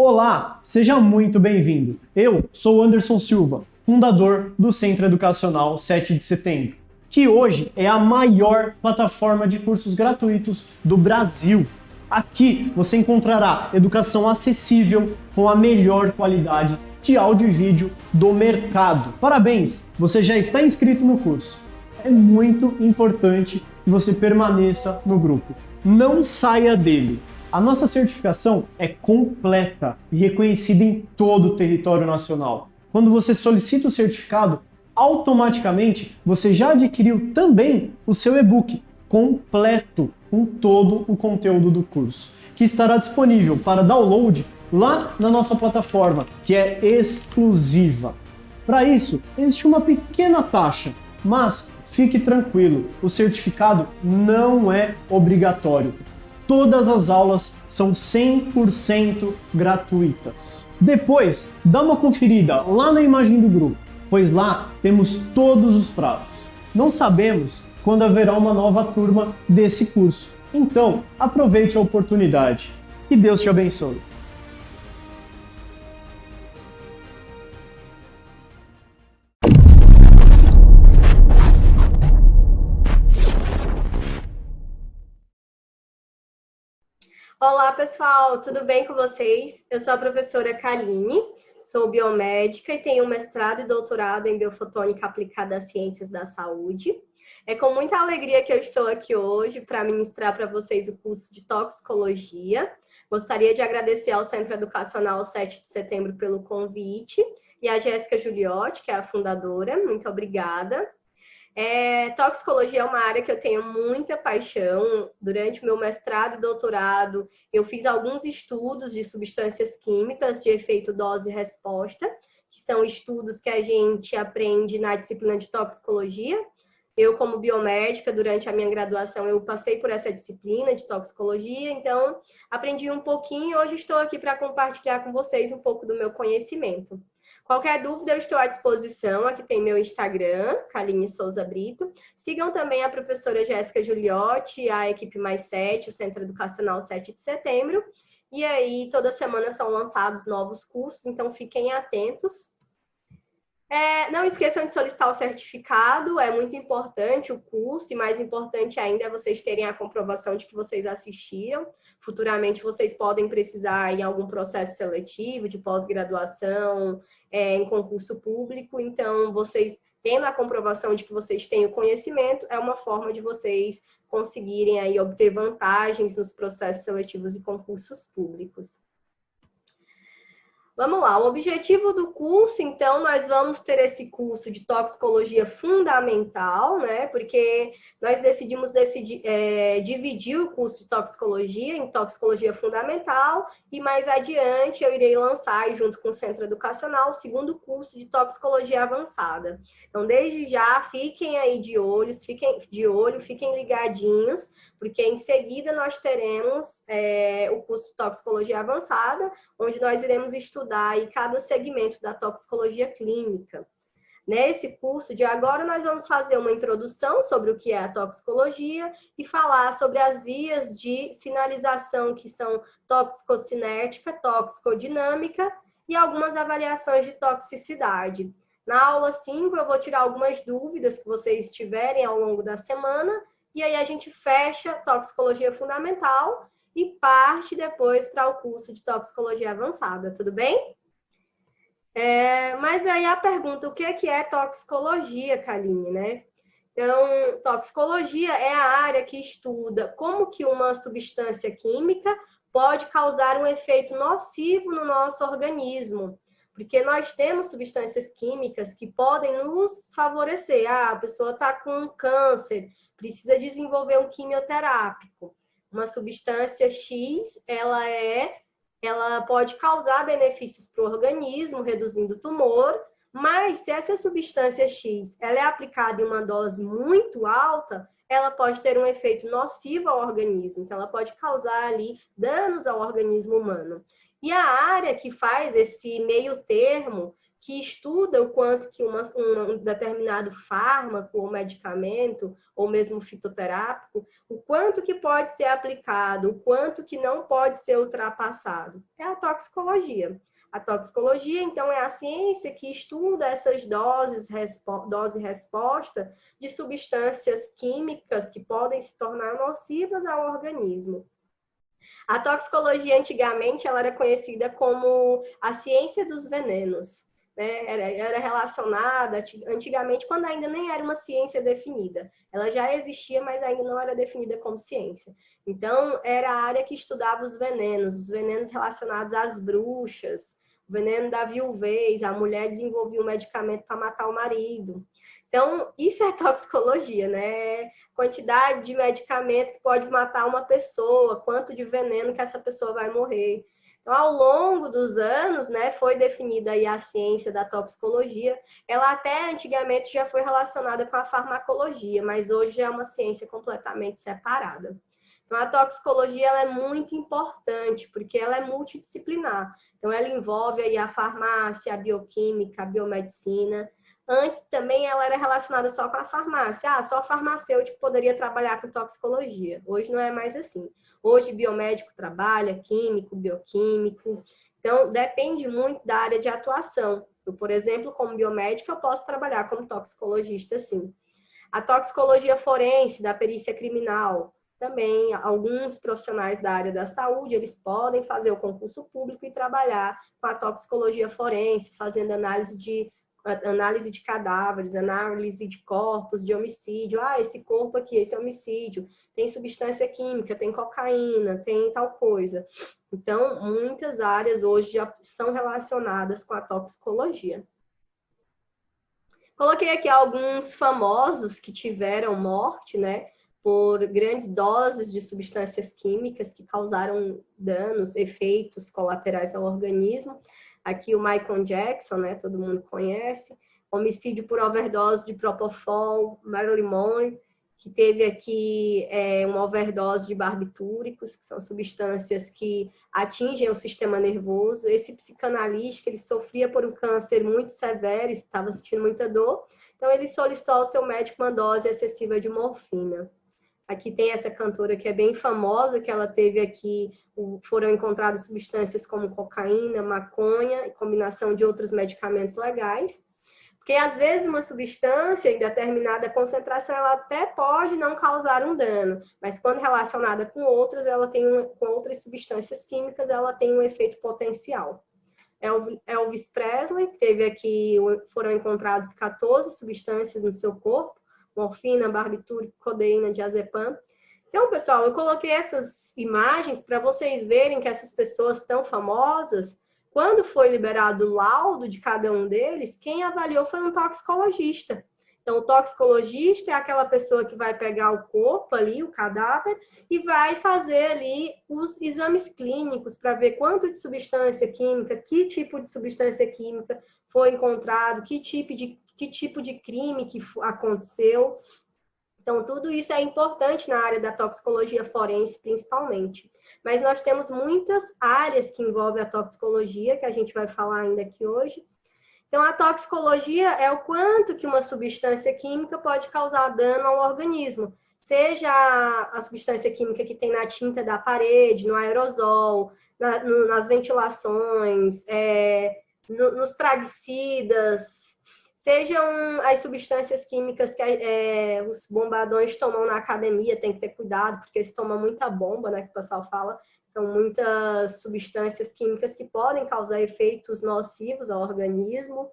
Olá, seja muito bem-vindo. Eu sou o Anderson Silva, fundador do Centro Educacional 7 de Setembro, que hoje é a maior plataforma de cursos gratuitos do Brasil. Aqui você encontrará educação acessível com a melhor qualidade de áudio e vídeo do mercado. Parabéns, você já está inscrito no curso. É muito importante que você permaneça no grupo. Não saia dele. A nossa certificação é completa e reconhecida em todo o território nacional. Quando você solicita o certificado, automaticamente você já adquiriu também o seu e-book completo com todo o conteúdo do curso, que estará disponível para download lá na nossa plataforma, que é exclusiva. Para isso, existe uma pequena taxa, mas fique tranquilo, o certificado não é obrigatório. Todas as aulas são 100% gratuitas. Depois, dá uma conferida lá na imagem do grupo, pois lá temos todos os prazos. Não sabemos quando haverá uma nova turma desse curso, então aproveite a oportunidade. Que Deus te abençoe. Olá, pessoal, tudo bem com vocês? Eu sou a professora Kaline, sou biomédica e tenho mestrado e doutorado em biofotônica aplicada às ciências da saúde. É com muita alegria que eu estou aqui hoje para ministrar para vocês o curso de toxicologia. Gostaria de agradecer ao Centro Educacional 7 de Setembro pelo convite e a Jéssica Giuliotti, que é a fundadora. Muito obrigada. Toxicologia é uma área que eu tenho muita paixão. Durante o meu mestrado e doutorado, eu fiz alguns estudos de substâncias químicas de efeito dose-resposta, que são estudos que a gente aprende na disciplina de toxicologia. Eu, como biomédica, durante a minha graduação, eu passei por essa disciplina de toxicologia, então aprendi um pouquinho e hoje estou aqui para compartilhar com vocês um pouco do meu conhecimento. Qualquer dúvida, eu estou à disposição. Aqui tem meu Instagram, Kaline Souza Brito. Sigam também a professora Jéssica Giuliotti, a equipe Mais 7, o Centro Educacional 7 de Setembro. E aí, toda semana são lançados novos cursos, então fiquem atentos. Não esqueçam de solicitar o certificado, é muito importante o curso, e mais importante ainda é vocês terem a comprovação de que vocês assistiram. Futuramente vocês podem precisar em algum processo seletivo, de pós-graduação, em concurso público, então vocês tendo a comprovação de que vocês têm o conhecimento, é uma forma de vocês conseguirem aí obter vantagens nos processos seletivos e concursos públicos. Vamos lá, o objetivo do curso, então, nós vamos ter esse curso de toxicologia fundamental, né? Porque nós decidimos dividir o curso de toxicologia em toxicologia fundamental e mais adiante eu irei lançar, junto com o Centro Educacional, o segundo curso de toxicologia avançada. Então, desde já, fiquem aí de olho, fiquem ligadinhos, porque em seguida nós teremos o curso de toxicologia avançada, onde nós iremos estudar aí cada segmento da toxicologia clínica. Nesse curso de agora, nós vamos fazer uma introdução sobre o que é a toxicologia e falar sobre as vias de sinalização, que são toxicocinética, toxicodinâmica e algumas avaliações de toxicidade. Na aula 5, eu vou tirar algumas dúvidas que vocês tiverem ao longo da semana e aí a gente fecha toxicologia fundamental e parte depois para o curso de toxicologia avançada, tudo bem? Mas aí a pergunta, o que é toxicologia, Kaline, né? Então, toxicologia é a área que estuda como que uma substância química pode causar um efeito nocivo no nosso organismo. Porque nós temos substâncias químicas que podem nos favorecer. A pessoa está com câncer, precisa desenvolver um quimioterápico. Uma substância X, ela pode causar benefícios para o organismo, reduzindo o tumor, mas se essa substância X ela é aplicada em uma dose muito alta, ela pode ter um efeito nocivo ao organismo, então ela pode causar ali danos ao organismo humano. E a área que faz esse meio termo, que estuda o quanto que um determinado fármaco ou medicamento, ou mesmo fitoterápico, o quanto que pode ser aplicado, o quanto que não pode ser ultrapassado. É a toxicologia. A toxicologia, então, é a ciência que estuda essas dose-resposta de substâncias químicas que podem se tornar nocivas ao organismo. A toxicologia, antigamente, ela era conhecida como a ciência dos venenos. Né? Era relacionada, antigamente, quando ainda nem era uma ciência definida. Ela já existia, mas ainda não era definida como ciência. Então, era a área que estudava os venenos relacionados às bruxas, o veneno da viuvez, a mulher desenvolvia um medicamento para matar o marido. Então, isso é toxicologia, né? Quantidade de medicamento que pode matar uma pessoa, quanto de veneno que essa pessoa vai morrer. Então, ao longo dos anos, né, foi definida aí a ciência da toxicologia. Ela até antigamente já foi relacionada com a farmacologia, mas hoje já é uma ciência completamente separada. Então, a toxicologia ela é muito importante, porque ela é multidisciplinar. Então, ela envolve aí a farmácia, a bioquímica, a biomedicina. Antes também ela era relacionada só com a farmácia. Só farmacêutico poderia trabalhar com toxicologia. Hoje não é mais assim. Hoje biomédico trabalha, químico, bioquímico. Então, depende muito da área de atuação. Eu, por exemplo, como biomédica, eu posso trabalhar como toxicologista, sim. A toxicologia forense, da perícia criminal, também alguns profissionais da área da saúde, eles podem fazer o concurso público e trabalhar com a toxicologia forense, fazendo análise de cadáveres, análise de corpos, de homicídio. Esse corpo aqui, esse homicídio, tem substância química, tem cocaína, tem tal coisa. Então, muitas áreas hoje já são relacionadas com a toxicologia. Coloquei aqui alguns famosos que tiveram morte, né, por grandes doses de substâncias químicas que causaram danos, efeitos colaterais ao organismo. Aqui o Michael Jackson, né, todo mundo conhece. Homicídio por overdose de Propofol, Marilyn Monroe, que teve aqui uma overdose de barbitúricos, que são substâncias que atingem o sistema nervoso. Esse psicanalista, ele sofria por um câncer muito severo, estava sentindo muita dor, então ele solicitou ao seu médico uma dose excessiva de morfina. Aqui tem essa cantora que é bem famosa, que ela teve aqui, foram encontradas substâncias como cocaína, maconha, e combinação de outros medicamentos legais. Porque, às vezes, uma substância em determinada concentração, ela até pode não causar um dano, mas quando relacionada com outras, com outras substâncias químicas, ela tem um efeito potencial. Elvis Presley, teve aqui, foram encontradas 14 substâncias no seu corpo, morfina, barbitúrico, codeína, diazepam. Então, pessoal, eu coloquei essas imagens para vocês verem que essas pessoas tão famosas, quando foi liberado o laudo de cada um deles, quem avaliou foi um toxicologista. Então, o toxicologista é aquela pessoa que vai pegar o corpo ali, o cadáver, e vai fazer ali os exames clínicos para ver quanto de substância química, que tipo de substância química foi encontrado, que tipo de crime que aconteceu. Então, tudo isso é importante na área da toxicologia forense, principalmente. Mas nós temos muitas áreas que envolvem a toxicologia, que a gente vai falar ainda aqui hoje. Então, a toxicologia é o quanto que uma substância química pode causar dano ao organismo. Seja a substância química que tem na tinta da parede, no aerosol, nas ventilações, nos praguicidas, sejam as substâncias químicas que os bombadões tomam na academia, tem que ter cuidado, porque se toma muita bomba, né, que o pessoal fala, são muitas substâncias químicas que podem causar efeitos nocivos ao organismo.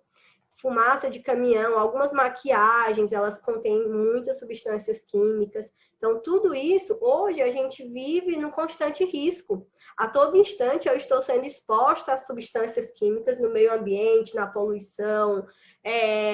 Fumaça de caminhão, algumas maquiagens, elas contêm muitas substâncias químicas. Então, tudo isso, hoje, a gente vive no constante risco. A todo instante, eu estou sendo exposta a substâncias químicas no meio ambiente, na poluição,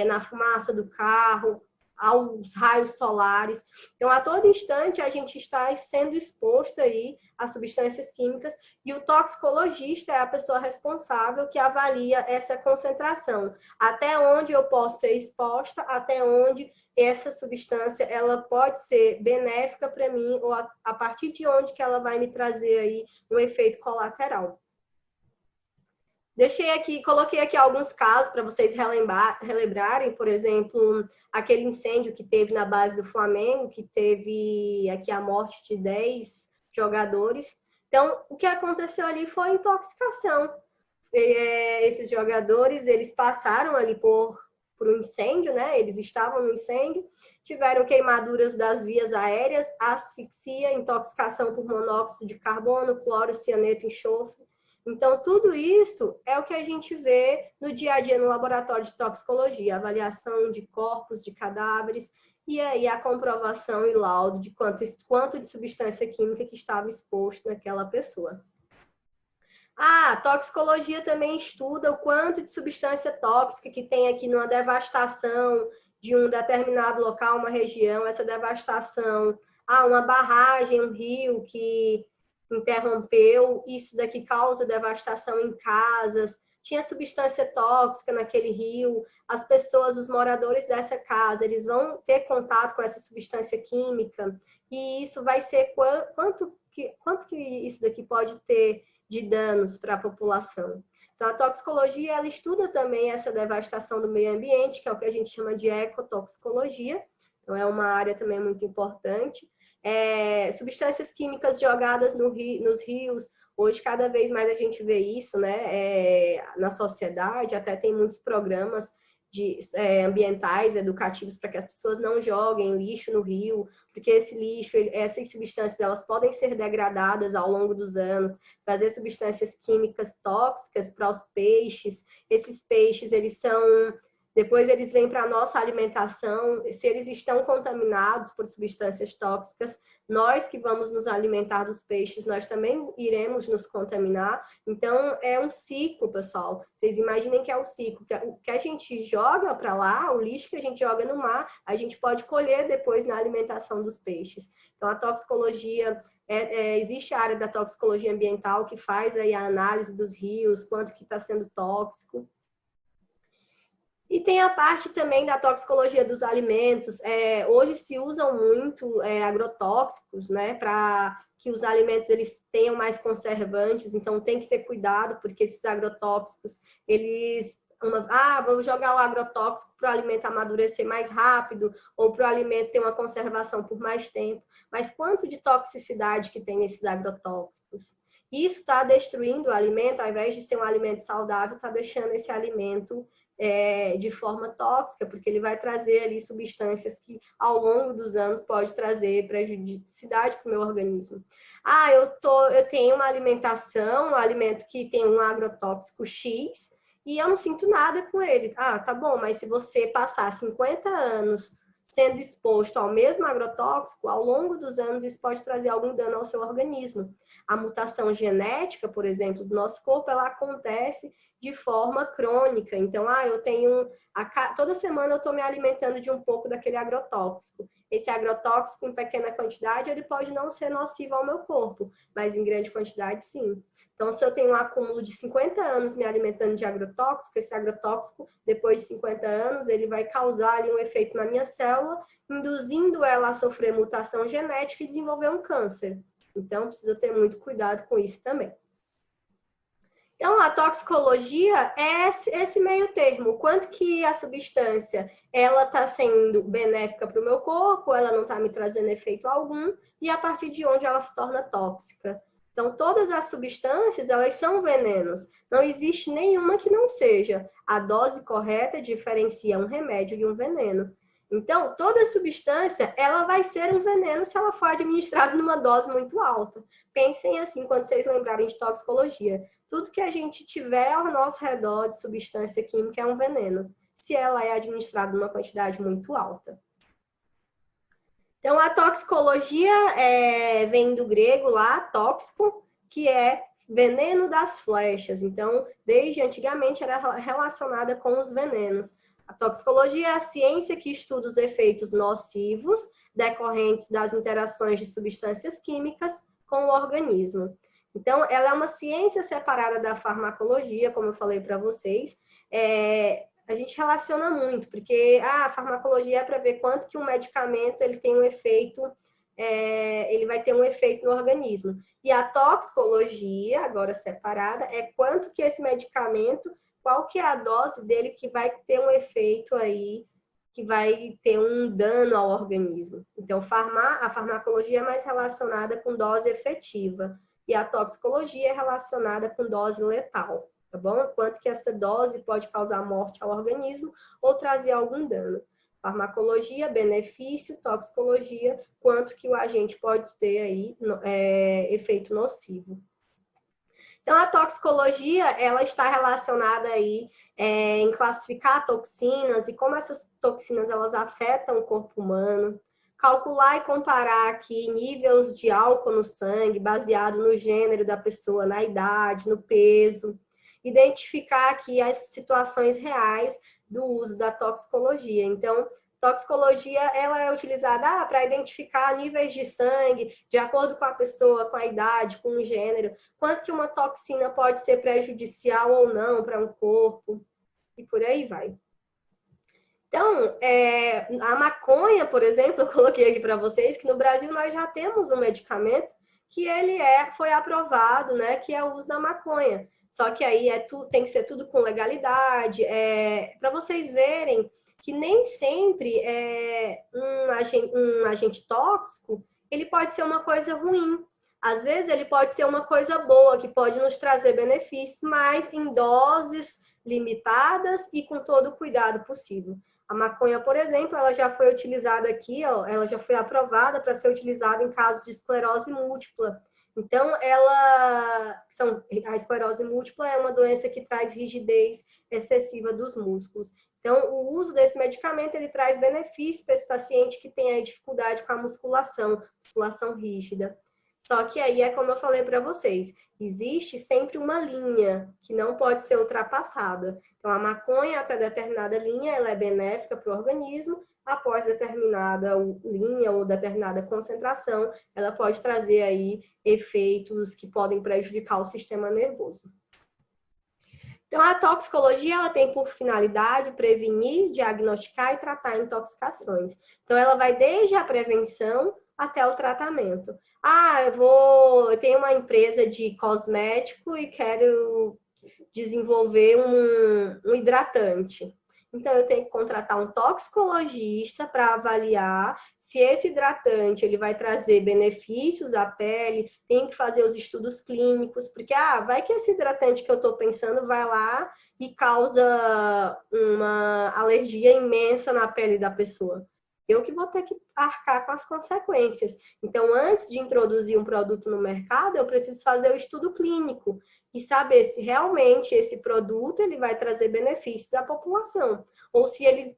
na fumaça do carro, aos raios solares. Então, a todo instante, a gente está sendo exposto aí a substâncias químicas e o toxicologista é a pessoa responsável que avalia essa concentração. Até onde eu posso ser exposta, até onde essa substância ela pode ser benéfica para mim ou a partir de onde que ela vai me trazer aí um efeito colateral. Deixei aqui, coloquei aqui alguns casos para vocês relembrarem, por exemplo, aquele incêndio que teve na base do Flamengo, que teve aqui a morte de 10 jogadores. Então, o que aconteceu ali foi intoxicação. Esses jogadores, eles passaram ali por um incêndio, né? Eles estavam no incêndio, tiveram queimaduras das vias aéreas, asfixia, intoxicação por monóxido de carbono, cloro, cianeto, enxofre. Então, tudo isso é o que a gente vê no dia a dia no laboratório de toxicologia, avaliação de corpos, de cadáveres, e aí a comprovação e laudo de quanto de substância química que estava exposto naquela pessoa. A toxicologia também estuda o quanto de substância tóxica que tem aqui numa devastação de um determinado local, uma região, essa devastação, uma barragem, um rio que interrompeu, isso daqui causa devastação em casas, tinha substância tóxica naquele rio, as pessoas, os moradores dessa casa, eles vão ter contato com essa substância química, e isso vai ser quanto que isso daqui pode ter de danos para a população. Então, a toxicologia, ela estuda também essa devastação do meio ambiente, que é o que a gente chama de ecotoxicologia. Então, é uma área também muito importante. Substâncias químicas jogadas nos rios, hoje cada vez mais a gente vê isso, né? Na sociedade, até tem muitos programas ambientais, educativos, para que as pessoas não joguem lixo no rio, porque esse lixo, essas substâncias, elas podem ser degradadas ao longo dos anos, trazer substâncias químicas tóxicas para os peixes. Esses peixes, depois eles vêm para a nossa alimentação, se eles estão contaminados por substâncias tóxicas, nós que vamos nos alimentar dos peixes, nós também iremos nos contaminar. Então, é um ciclo, pessoal. Vocês imaginem que é um ciclo. O que a gente joga para lá, o lixo que a gente joga no mar, a gente pode colher depois na alimentação dos peixes. Então, a toxicologia, existe a área da toxicologia ambiental que faz aí a análise dos rios, quanto que está sendo tóxico. E tem a parte também da toxicologia dos alimentos. Hoje se usam muito agrotóxicos, né, para que os alimentos eles tenham mais conservantes, então tem que ter cuidado, porque esses agrotóxicos, vamos jogar o agrotóxico para o alimento amadurecer mais rápido, ou para o alimento ter uma conservação por mais tempo. Mas quanto de toxicidade que tem nesses agrotóxicos? Isso está destruindo o alimento, ao invés de ser um alimento saudável, está deixando esse alimento de forma tóxica, porque ele vai trazer ali substâncias que ao longo dos anos pode trazer prejudicidade para o meu organismo. Eu tenho uma alimentação, um alimento que tem um agrotóxico X e eu não sinto nada com ele. Tá bom, mas se você passar 50 anos sendo exposto ao mesmo agrotóxico, ao longo dos anos isso pode trazer algum dano ao seu organismo. A mutação genética, por exemplo, do nosso corpo, ela acontece de forma crônica. Então, toda semana eu estou me alimentando de um pouco daquele agrotóxico. Esse agrotóxico, em pequena quantidade, ele pode não ser nocivo ao meu corpo, mas em grande quantidade, sim. Então, se eu tenho um acúmulo de 50 anos me alimentando de agrotóxico, esse agrotóxico, depois de 50 anos, ele vai causar ali um efeito na minha célula, induzindo ela a sofrer mutação genética e desenvolver um câncer. Então, precisa ter muito cuidado com isso também. Então, a toxicologia é esse meio termo. Quanto que a substância ela está sendo benéfica para o meu corpo, ela não está me trazendo efeito algum, e a partir de onde ela se torna tóxica. Então, todas as substâncias, elas são venenos. Não existe nenhuma que não seja. A dose correta diferencia um remédio de um veneno. Então, toda substância, ela vai ser um veneno se ela for administrada numa dose muito alta. Pensem assim, quando vocês lembrarem de toxicologia. Tudo que a gente tiver ao nosso redor de substância química é um veneno, se ela é administrada numa quantidade muito alta. Então, a toxicologia vem do grego lá, tóxico, que é veneno das flechas. Então, desde antigamente era relacionada com os venenos. A toxicologia é a ciência que estuda os efeitos nocivos decorrentes das interações de substâncias químicas com o organismo. Então, ela é uma ciência separada da farmacologia, como eu falei para vocês. A gente relaciona muito, porque a farmacologia é para ver quanto que um medicamento ele tem um efeito ele vai ter um efeito no organismo. E a toxicologia, agora separada, é quanto que esse medicamento, qual que é a dose dele que vai ter um efeito aí, que vai ter um dano ao organismo. Então, a farmacologia é mais relacionada com dose efetiva e a toxicologia é relacionada com dose letal, tá bom? Quanto que essa dose pode causar morte ao organismo ou trazer algum dano. Farmacologia, benefício, toxicologia, quanto que o agente pode ter aí efeito nocivo. Então, a toxicologia, ela está relacionada aí em classificar toxinas e como essas toxinas elas afetam o corpo humano, calcular e comparar aqui níveis de álcool no sangue, baseado no gênero da pessoa, na idade, no peso, identificar aqui as situações reais do uso da toxicologia. Então, toxicologia ela é utilizada para identificar níveis de sangue, de acordo com a pessoa, com a idade, com o gênero, quanto que uma toxina pode ser prejudicial ou não para um corpo, e por aí vai. Então, a maconha, por exemplo, eu coloquei aqui para vocês que no Brasil nós já temos um medicamento que ele foi aprovado, né, que é o uso da maconha. Só que aí tem que ser tudo com legalidade, para vocês verem que nem sempre um agente tóxico, ele pode ser uma coisa ruim. Às vezes ele pode ser uma coisa boa, que pode nos trazer benefícios, mas em doses limitadas e com todo o cuidado possível. A maconha, por exemplo, ela já foi utilizada aqui, ela já foi aprovada para ser utilizada em casos de esclerose múltipla. Então, a esclerose múltipla é uma doença que traz rigidez excessiva dos músculos. Então, o uso desse medicamento, ele traz benefício para esse paciente que tem aí dificuldade com a musculação rígida. Só que aí é como eu falei para vocês, existe sempre uma linha que não pode ser ultrapassada. Então, a maconha, até determinada linha, ela é benéfica para o organismo, após determinada linha ou determinada concentração, ela pode trazer aí efeitos que podem prejudicar o sistema nervoso. Então, a toxicologia ela tem por finalidade prevenir, diagnosticar e tratar intoxicações. Então, ela vai desde a prevenção até o tratamento. Eu tenho uma empresa de cosmético e quero desenvolver um hidratante. Então, eu tenho que contratar um toxicologista para avaliar se esse hidratante ele vai trazer benefícios à pele, tenho que fazer os estudos clínicos, porque vai que esse hidratante que eu estou pensando vai lá e causa uma alergia imensa na pele da pessoa. Eu que vou ter que arcar com as consequências. Então, antes de introduzir um produto no mercado, eu preciso fazer o estudo clínico e saber se realmente esse produto ele vai trazer benefícios à população, ou se ele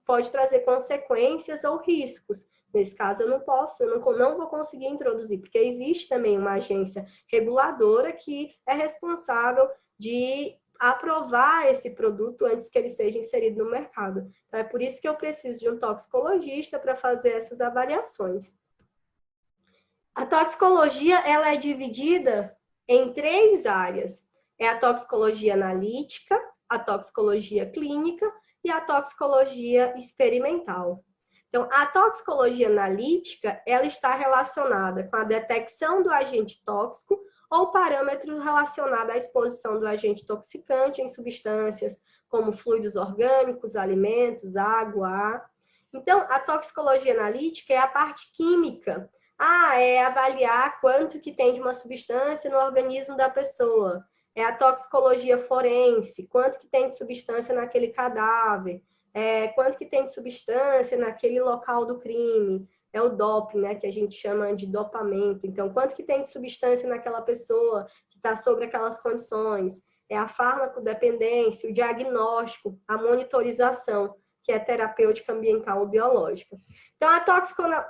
pode trazer consequências ou riscos. Nesse caso, eu não vou conseguir introduzir, porque existe também uma agência reguladora que é responsável de aprovar esse produto antes que ele seja inserido no mercado. Então, é por isso que eu preciso de um toxicologista para fazer essas avaliações. A toxicologia ela é dividida em 3 áreas. É a toxicologia analítica, a toxicologia clínica e a toxicologia experimental. Então, a toxicologia analítica, ela está relacionada com a detecção do agente tóxico ou parâmetros relacionados à exposição do agente toxicante em substâncias como fluidos orgânicos, alimentos, água, ar. Então, a toxicologia analítica é a parte química. É avaliar quanto que tem de uma substância no organismo da pessoa. É a toxicologia forense, quanto que tem de substância naquele cadáver. Quanto que tem de substância naquele local do crime. É o doping, né, que a gente chama de dopamento. Então, quanto que tem de substância naquela pessoa que está sobre aquelas condições? É a farmacodependência, o diagnóstico, a monitorização, que é terapêutica ambiental ou biológica. Então, a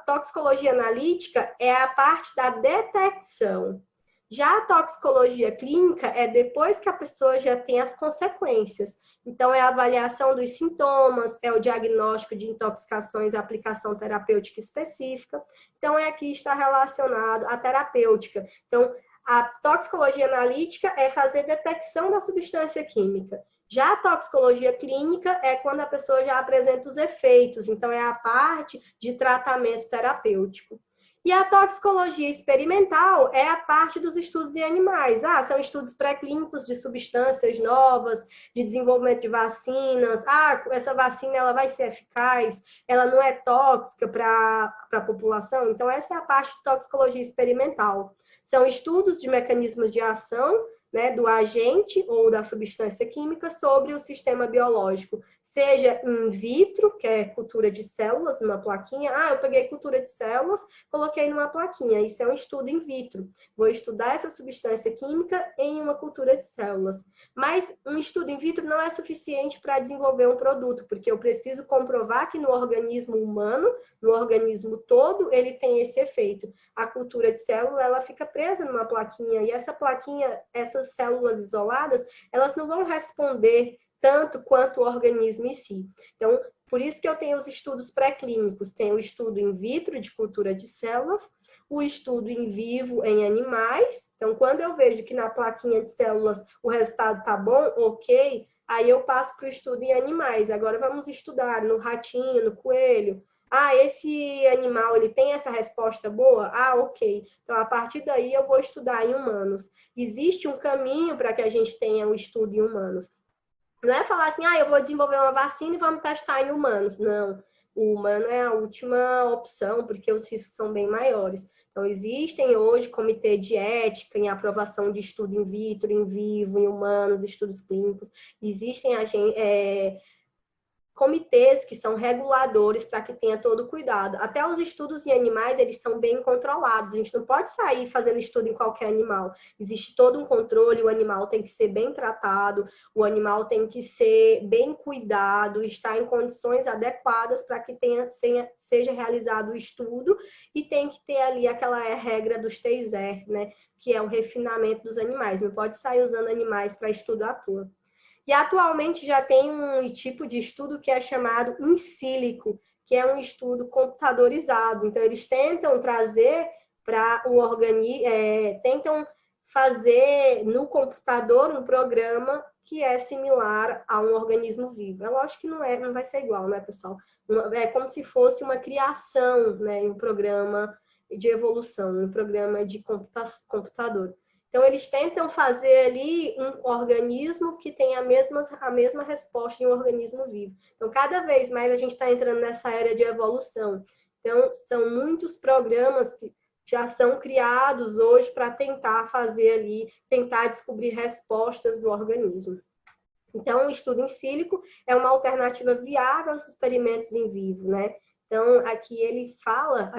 toxicologia analítica é a parte da detecção. Já a toxicologia clínica é depois que a pessoa já tem as consequências. Então, é a avaliação dos sintomas, é o diagnóstico de intoxicações, a aplicação terapêutica específica. Então, aqui está relacionado à terapêutica. Então, a toxicologia analítica é fazer detecção da substância química. Já a toxicologia clínica é quando a pessoa já apresenta os efeitos. Então, é a parte de tratamento terapêutico. E a toxicologia experimental é a parte dos estudos em animais. São estudos pré-clínicos de substâncias novas, de desenvolvimento de vacinas. Essa vacina ela vai ser eficaz, ela não é tóxica para a população. Então, essa é a parte de toxicologia experimental. São estudos de mecanismos de ação, né, do agente ou da substância química sobre o sistema biológico, seja in vitro, que é cultura de células numa plaquinha. Eu peguei cultura de células, coloquei numa plaquinha. Isso é um estudo in vitro. Vou estudar essa substância química em uma cultura de células. Mas um estudo in vitro não é suficiente para desenvolver um produto, porque eu preciso comprovar que no organismo humano, no organismo todo, ele tem esse efeito. A cultura de célula, ela fica presa numa plaquinha, e essa plaquinha, essas células isoladas, elas não vão responder tanto quanto o organismo em si. Então, por isso que eu tenho os estudos pré-clínicos. Tem o estudo in vitro de cultura de células, o estudo in vivo em animais. Então, quando eu vejo que na plaquinha de células o resultado está bom, ok, aí eu passo para o estudo em animais. Agora vamos estudar no ratinho, no coelho. Esse animal ele tem essa resposta boa? Ok. Então, a partir daí eu vou estudar em humanos. Existe um caminho para que a gente tenha o estudo em humanos. Não é falar assim, eu vou desenvolver uma vacina e vamos testar em humanos. Não, o humano é a última opção, porque os riscos são bem maiores. Então, existem hoje comitê de ética em aprovação de estudo in vitro, in vivo, em humanos, estudos clínicos. Existem comitês que são reguladores para que tenha todo o cuidado. Até os estudos em animais, eles são bem controlados. A gente não pode sair fazendo estudo em qualquer animal. Existe todo um controle, o animal tem que ser bem tratado, o animal tem que ser bem cuidado, estar em condições adequadas para que seja realizado o estudo, e tem que ter ali aquela regra dos TASER, né, que é o refinamento dos animais. Não pode sair usando animais para estudo à toa. E atualmente já tem um tipo de estudo que é chamado in silico, que é um estudo computadorizado. Então, eles tentam trazer para o organismo, tentam fazer no computador um programa que é similar a um organismo vivo. É lógico que não vai ser igual, né, pessoal? É como se fosse uma criação, né, em um programa de evolução, um programa de computador. Então, eles tentam fazer ali um organismo que tem a mesma resposta em um organismo vivo. Então, cada vez mais a gente está entrando nessa era de evolução. Então, são muitos programas que já são criados hoje para tentar fazer ali, tentar descobrir respostas do organismo. Então, o estudo in silico é uma alternativa viável aos experimentos em vivo, né? Então, aqui ele fala,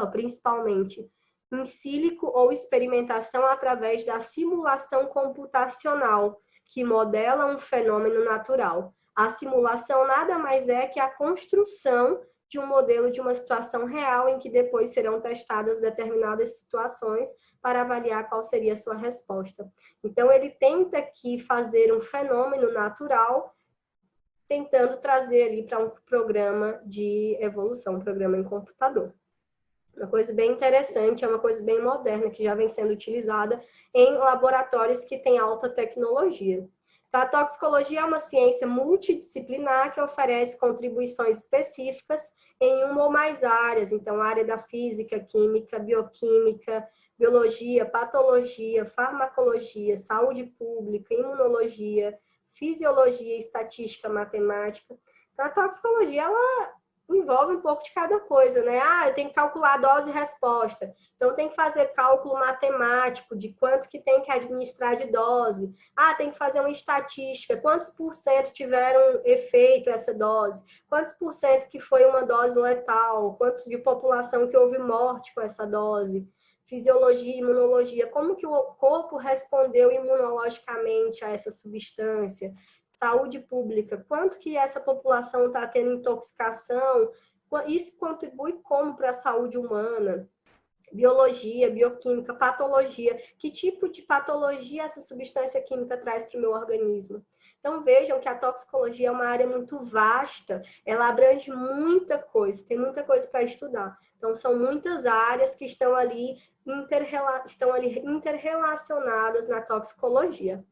principalmente, in silico ou experimentação através da simulação computacional, que modela um fenômeno natural. A simulação nada mais é que a construção de um modelo de uma situação real em que depois serão testadas determinadas situações para avaliar qual seria a sua resposta. Então, ele tenta aqui fazer um fenômeno natural, tentando trazer ali para um programa de evolução, um programa em computador. Uma coisa bem interessante, é uma coisa bem moderna, que já vem sendo utilizada em laboratórios que têm alta tecnologia. Então, a toxicologia é uma ciência multidisciplinar que oferece contribuições específicas em uma ou mais áreas. Então, a área da física, química, bioquímica, biologia, patologia, farmacologia, saúde pública, imunologia, fisiologia, estatística, matemática. Então, a toxicologia, ela envolve um pouco de cada coisa, né? Eu tenho que calcular a dose e resposta. Então, tem que fazer cálculo matemático de quanto que tem que administrar de dose. Tem que fazer uma estatística. Quantos por cento tiveram efeito essa dose? Quantos por cento que foi uma dose letal? Quanto de população que houve morte com essa dose? Fisiologia, imunologia. Como que o corpo respondeu imunologicamente a essa substância? Saúde pública, quanto que essa população está tendo intoxicação, isso contribui como para a saúde humana, biologia, bioquímica, patologia, que tipo de patologia essa substância química traz para o meu organismo. Então vejam que a toxicologia é uma área muito vasta, ela abrange muita coisa, tem muita coisa para estudar. Então são muitas áreas que estão ali interrelacionadas na toxicologia.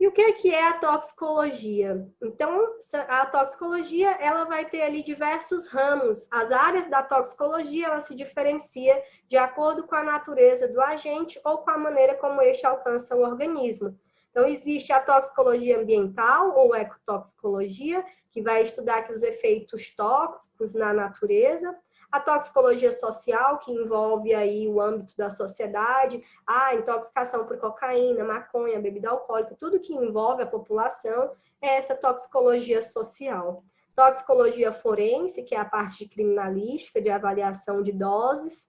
E o que é a toxicologia? Então, a toxicologia, ela vai ter ali diversos ramos. As áreas da toxicologia, ela se diferencia de acordo com a natureza do agente ou com a maneira como este alcança o organismo. Então, existe a toxicologia ambiental ou ecotoxicologia, que vai estudar aqui os efeitos tóxicos na natureza. A toxicologia social, que envolve aí o âmbito da sociedade, a intoxicação por cocaína, maconha, bebida alcoólica, tudo que envolve a população é essa toxicologia social. Toxicologia forense, que é a parte de criminalística, de avaliação de doses.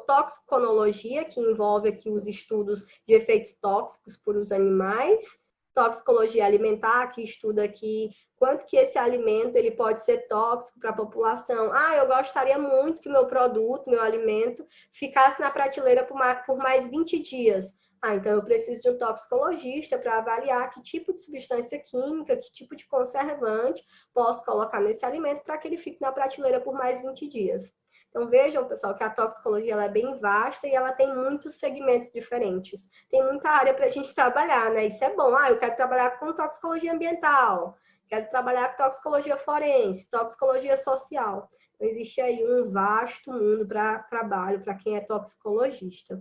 Toxiconologia, que envolve aqui os estudos de efeitos tóxicos por os animais. Toxicologia alimentar, que estuda aqui quanto que esse alimento ele pode ser tóxico para a população. Eu gostaria muito que meu produto, meu alimento, ficasse na prateleira por mais 20 dias. Então eu preciso de um toxicologista para avaliar que tipo de substância química, que tipo de conservante posso colocar nesse alimento para que ele fique na prateleira por mais 20 dias. Então, vejam, pessoal, que a toxicologia ela é bem vasta e ela tem muitos segmentos diferentes. Tem muita área para a gente trabalhar, né? Isso é bom. Eu quero trabalhar com toxicologia ambiental, quero trabalhar com toxicologia forense, toxicologia social. Então, existe aí um vasto mundo para trabalho para quem é toxicologista.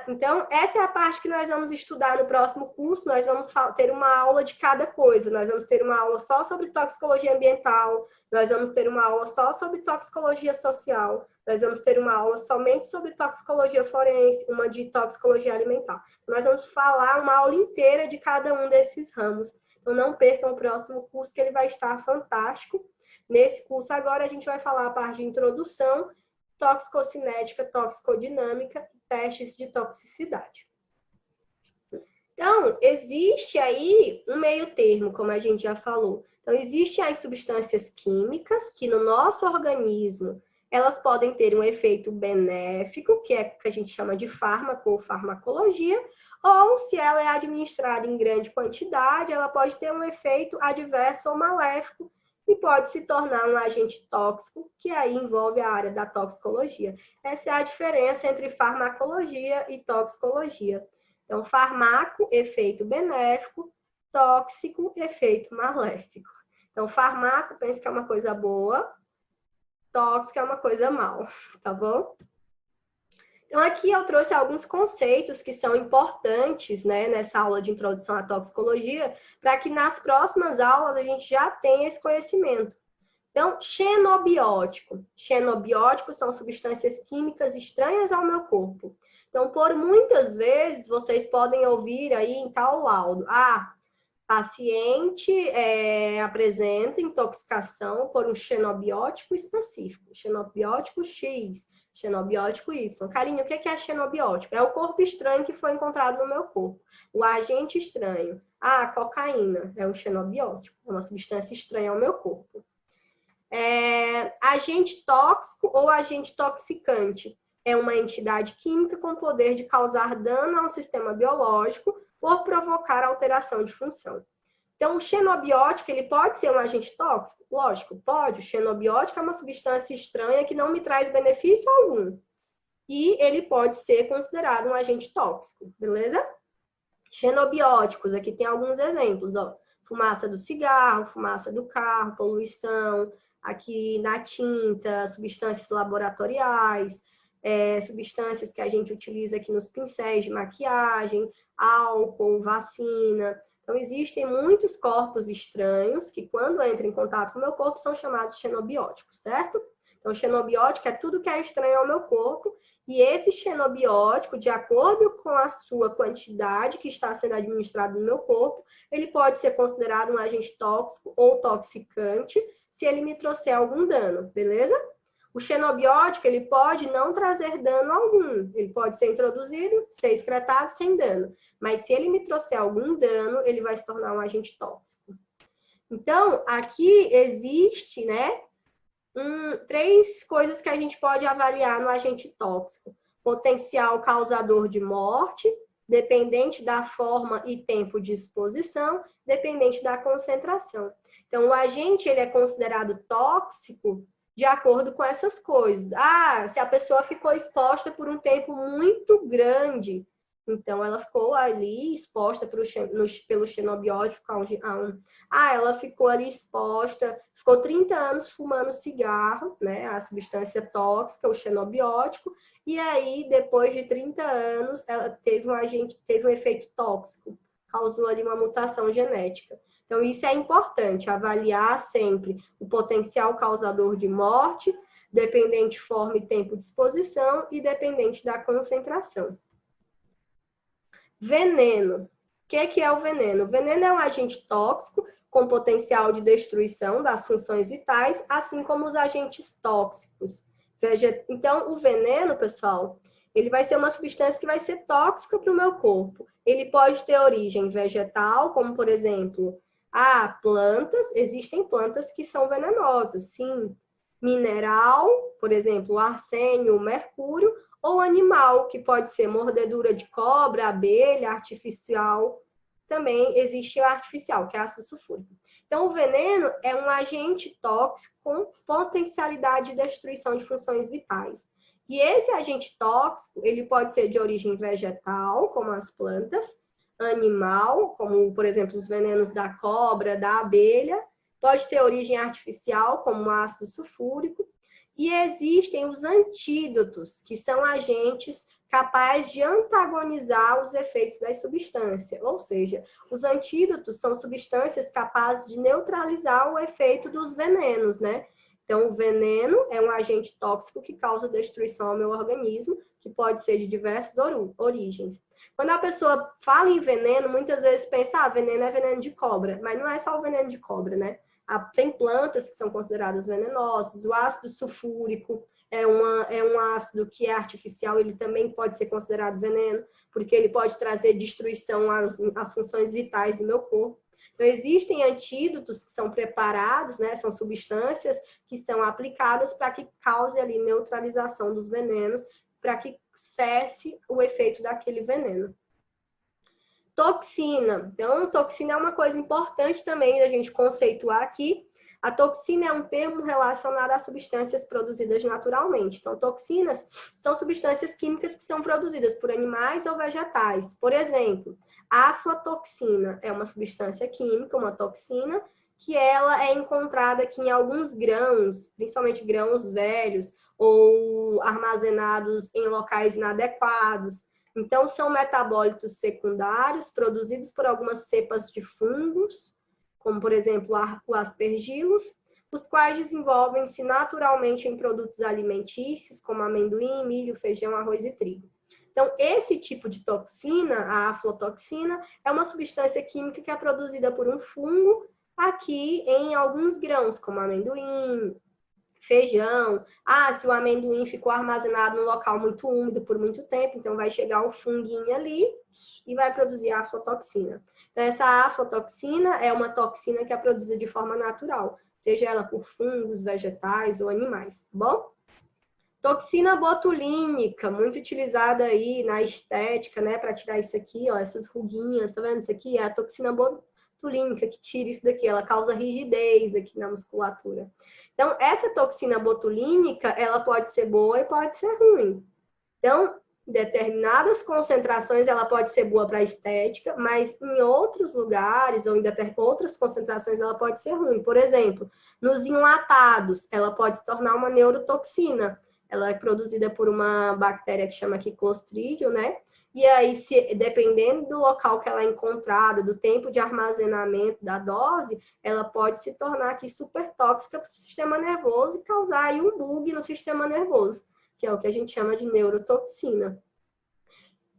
Então, essa é a parte que nós vamos estudar no próximo curso. Nós vamos ter uma aula de cada coisa. Nós vamos ter uma aula só sobre toxicologia ambiental, nós vamos ter uma aula só sobre toxicologia social, nós vamos ter uma aula somente sobre toxicologia forense, uma de toxicologia alimentar. Nós vamos falar uma aula inteira de cada um desses ramos. Então, não percam o próximo curso, que ele vai estar fantástico. Nesse curso agora, a gente vai falar a parte de introdução, toxicocinética, toxicodinâmica e testes de toxicidade. Então, existe aí um meio termo, como a gente já falou. Então, existem as substâncias químicas que no nosso organismo, elas podem ter um efeito benéfico, que é o que a gente chama de fármaco ou farmacologia, ou se ela é administrada em grande quantidade, ela pode ter um efeito adverso ou maléfico, e pode se tornar um agente tóxico, que aí envolve a área da toxicologia. Essa é a diferença entre farmacologia e toxicologia. Então, farmaco, efeito benéfico, tóxico, efeito maléfico. Então, farmaco, pensa que é uma coisa boa, tóxico é uma coisa mal, tá bom? Então, aqui eu trouxe alguns conceitos que são importantes, né, nessa aula de introdução à toxicologia, para que nas próximas aulas a gente já tenha esse conhecimento. Então, xenobiótico. Xenobióticos são substâncias químicas estranhas ao meu corpo. Então, por muitas vezes, vocês podem ouvir aí em tal laudo, paciente apresenta intoxicação por um xenobiótico específico, xenobiótico X, xenobiótico Y. Carinho, o que é xenobiótico? É o corpo estranho que foi encontrado no meu corpo. O agente estranho. Cocaína é um xenobiótico, é uma substância estranha ao meu corpo. Agente tóxico ou agente toxicante. É uma entidade química com poder de causar dano a um sistema biológico por provocar alteração de função. Então, o xenobiótico, ele pode ser um agente tóxico? Lógico, pode. O xenobiótico é uma substância estranha que não me traz benefício algum. E ele pode ser considerado um agente tóxico, beleza? Xenobióticos, aqui tem alguns exemplos, fumaça do cigarro, fumaça do carro, poluição, aqui na tinta, substâncias laboratoriais, substâncias que a gente utiliza aqui nos pincéis de maquiagem, álcool, vacina. Então, existem muitos corpos estranhos que, quando entram em contato com o meu corpo, são chamados de xenobióticos, certo? Então, xenobiótico é tudo que é estranho ao meu corpo, e esse xenobiótico, de acordo com a sua quantidade que está sendo administrado no meu corpo, ele pode ser considerado um agente tóxico ou toxicante, se ele me trouxer algum dano, beleza? O xenobiótico, ele pode não trazer dano algum, ele pode ser introduzido, ser excretado sem dano, mas se ele me trouxer algum dano, ele vai se tornar um agente tóxico. Então, aqui existe, né, 3 coisas que a gente pode avaliar no agente tóxico. Potencial causador de morte, dependente da forma e tempo de exposição, dependente da concentração. Então, o agente ele é considerado tóxico de acordo com essas coisas. Se a pessoa ficou exposta por um tempo muito grande Então, ela ficou ali exposta pelo xenobiótico. Ela ficou ali exposta, ficou 30 anos fumando cigarro, né? A substância tóxica, o xenobiótico. E aí, depois de 30 anos, ela teve um efeito tóxico, causou ali uma mutação genética. Então, isso é importante, avaliar sempre o potencial causador de morte, dependente de forma e tempo de exposição e dependente da concentração. Veneno. O que é o veneno? O veneno é um agente tóxico com potencial de destruição das funções vitais, assim como os agentes tóxicos. Então, o veneno, pessoal, ele vai ser uma substância que vai ser tóxica para o meu corpo. Ele pode ter origem vegetal, como, por exemplo, plantas. Existem plantas que são venenosas, sim. Mineral, por exemplo, o arsênio, o mercúrio, ou animal, que pode ser mordedura de cobra, abelha, artificial. Também existe o artificial, que é ácido sulfúrico. Então, o veneno é um agente tóxico com potencialidade de destruição de funções vitais. E esse agente tóxico, ele pode ser de origem vegetal, como as plantas, animal, como, por exemplo, os venenos da cobra, da abelha, pode ter origem artificial, como o ácido sulfúrico, e existem os antídotos, que são agentes capazes de antagonizar os efeitos das substâncias. Ou seja, os antídotos são substâncias capazes de neutralizar o efeito dos venenos, né? Então, o veneno é um agente tóxico que causa destruição ao meu organismo, que pode ser de diversas origens. Quando a pessoa fala em veneno, muitas vezes pensa, veneno é veneno de cobra, mas não é só o veneno de cobra, né? Tem plantas que são consideradas venenosas, o ácido sulfúrico é um ácido que é artificial, ele também pode ser considerado veneno, porque ele pode trazer destruição às funções vitais do meu corpo. Então, existem antídotos que são preparados, né? São substâncias que são aplicadas para que cause ali neutralização dos venenos, para que cesse o efeito daquele veneno. Toxina. Então, toxina é uma coisa importante também da gente conceituar aqui. A toxina é um termo relacionado a substâncias produzidas naturalmente. Então, toxinas são substâncias químicas que são produzidas por animais ou vegetais. Por exemplo, a aflatoxina é uma substância química, uma toxina, que ela é encontrada aqui em alguns grãos, principalmente grãos velhos ou armazenados em locais inadequados. Então, são metabólitos secundários produzidos por algumas cepas de fungos, como, por exemplo, o aspergillus, os quais desenvolvem-se naturalmente em produtos alimentícios, como amendoim, milho, feijão, arroz e trigo. Então, esse tipo de toxina, a aflatoxina, é uma substância química que é produzida por um fungo aqui em alguns grãos, como amendoim, feijão. Se o amendoim ficou armazenado num local muito úmido por muito tempo, então vai chegar um funguinho ali e vai produzir a aflatoxina. Então, essa aflatoxina é uma toxina que é produzida de forma natural, seja ela por fungos, vegetais ou animais, tá bom? Toxina botulínica, muito utilizada aí na estética, né, para tirar isso aqui, ó, essas ruguinhas, tá vendo? Isso aqui é a toxina botulínica que tira isso daqui, ela causa rigidez aqui na musculatura. Então, essa toxina botulínica, ela pode ser boa e pode ser ruim. Então, em determinadas concentrações, ela pode ser boa para a estética, mas em outros lugares ou em outras concentrações, ela pode ser ruim. Por exemplo, nos enlatados, ela pode se tornar uma neurotoxina. Ela é produzida por uma bactéria que chama aqui Clostridium, né? E aí, dependendo do local que ela é encontrada, do tempo de armazenamento, da dose, ela pode se tornar aqui super tóxica para o sistema nervoso e causar aí um bug no sistema nervoso, que é o que a gente chama de neurotoxina.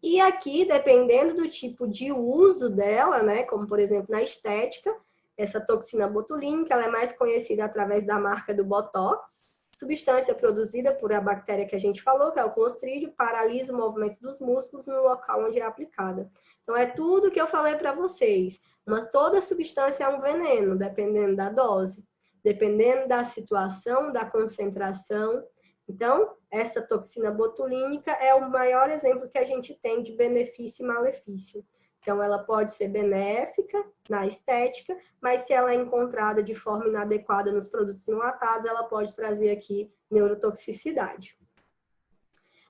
E aqui, dependendo do tipo de uso dela, né, como por exemplo na estética, essa toxina botulínica, ela é mais conhecida através da marca do Botox, substância produzida por a bactéria que a gente falou, que é o Clostridium, paralisa o movimento dos músculos no local onde é aplicada. Então, é tudo que eu falei para vocês. Mas toda substância é um veneno, dependendo da dose, dependendo da situação, da concentração. Então, essa toxina botulínica é o maior exemplo que a gente tem de benefício e malefício. Então, ela pode ser benéfica na estética, mas se ela é encontrada de forma inadequada nos produtos enlatados, ela pode trazer aqui neurotoxicidade.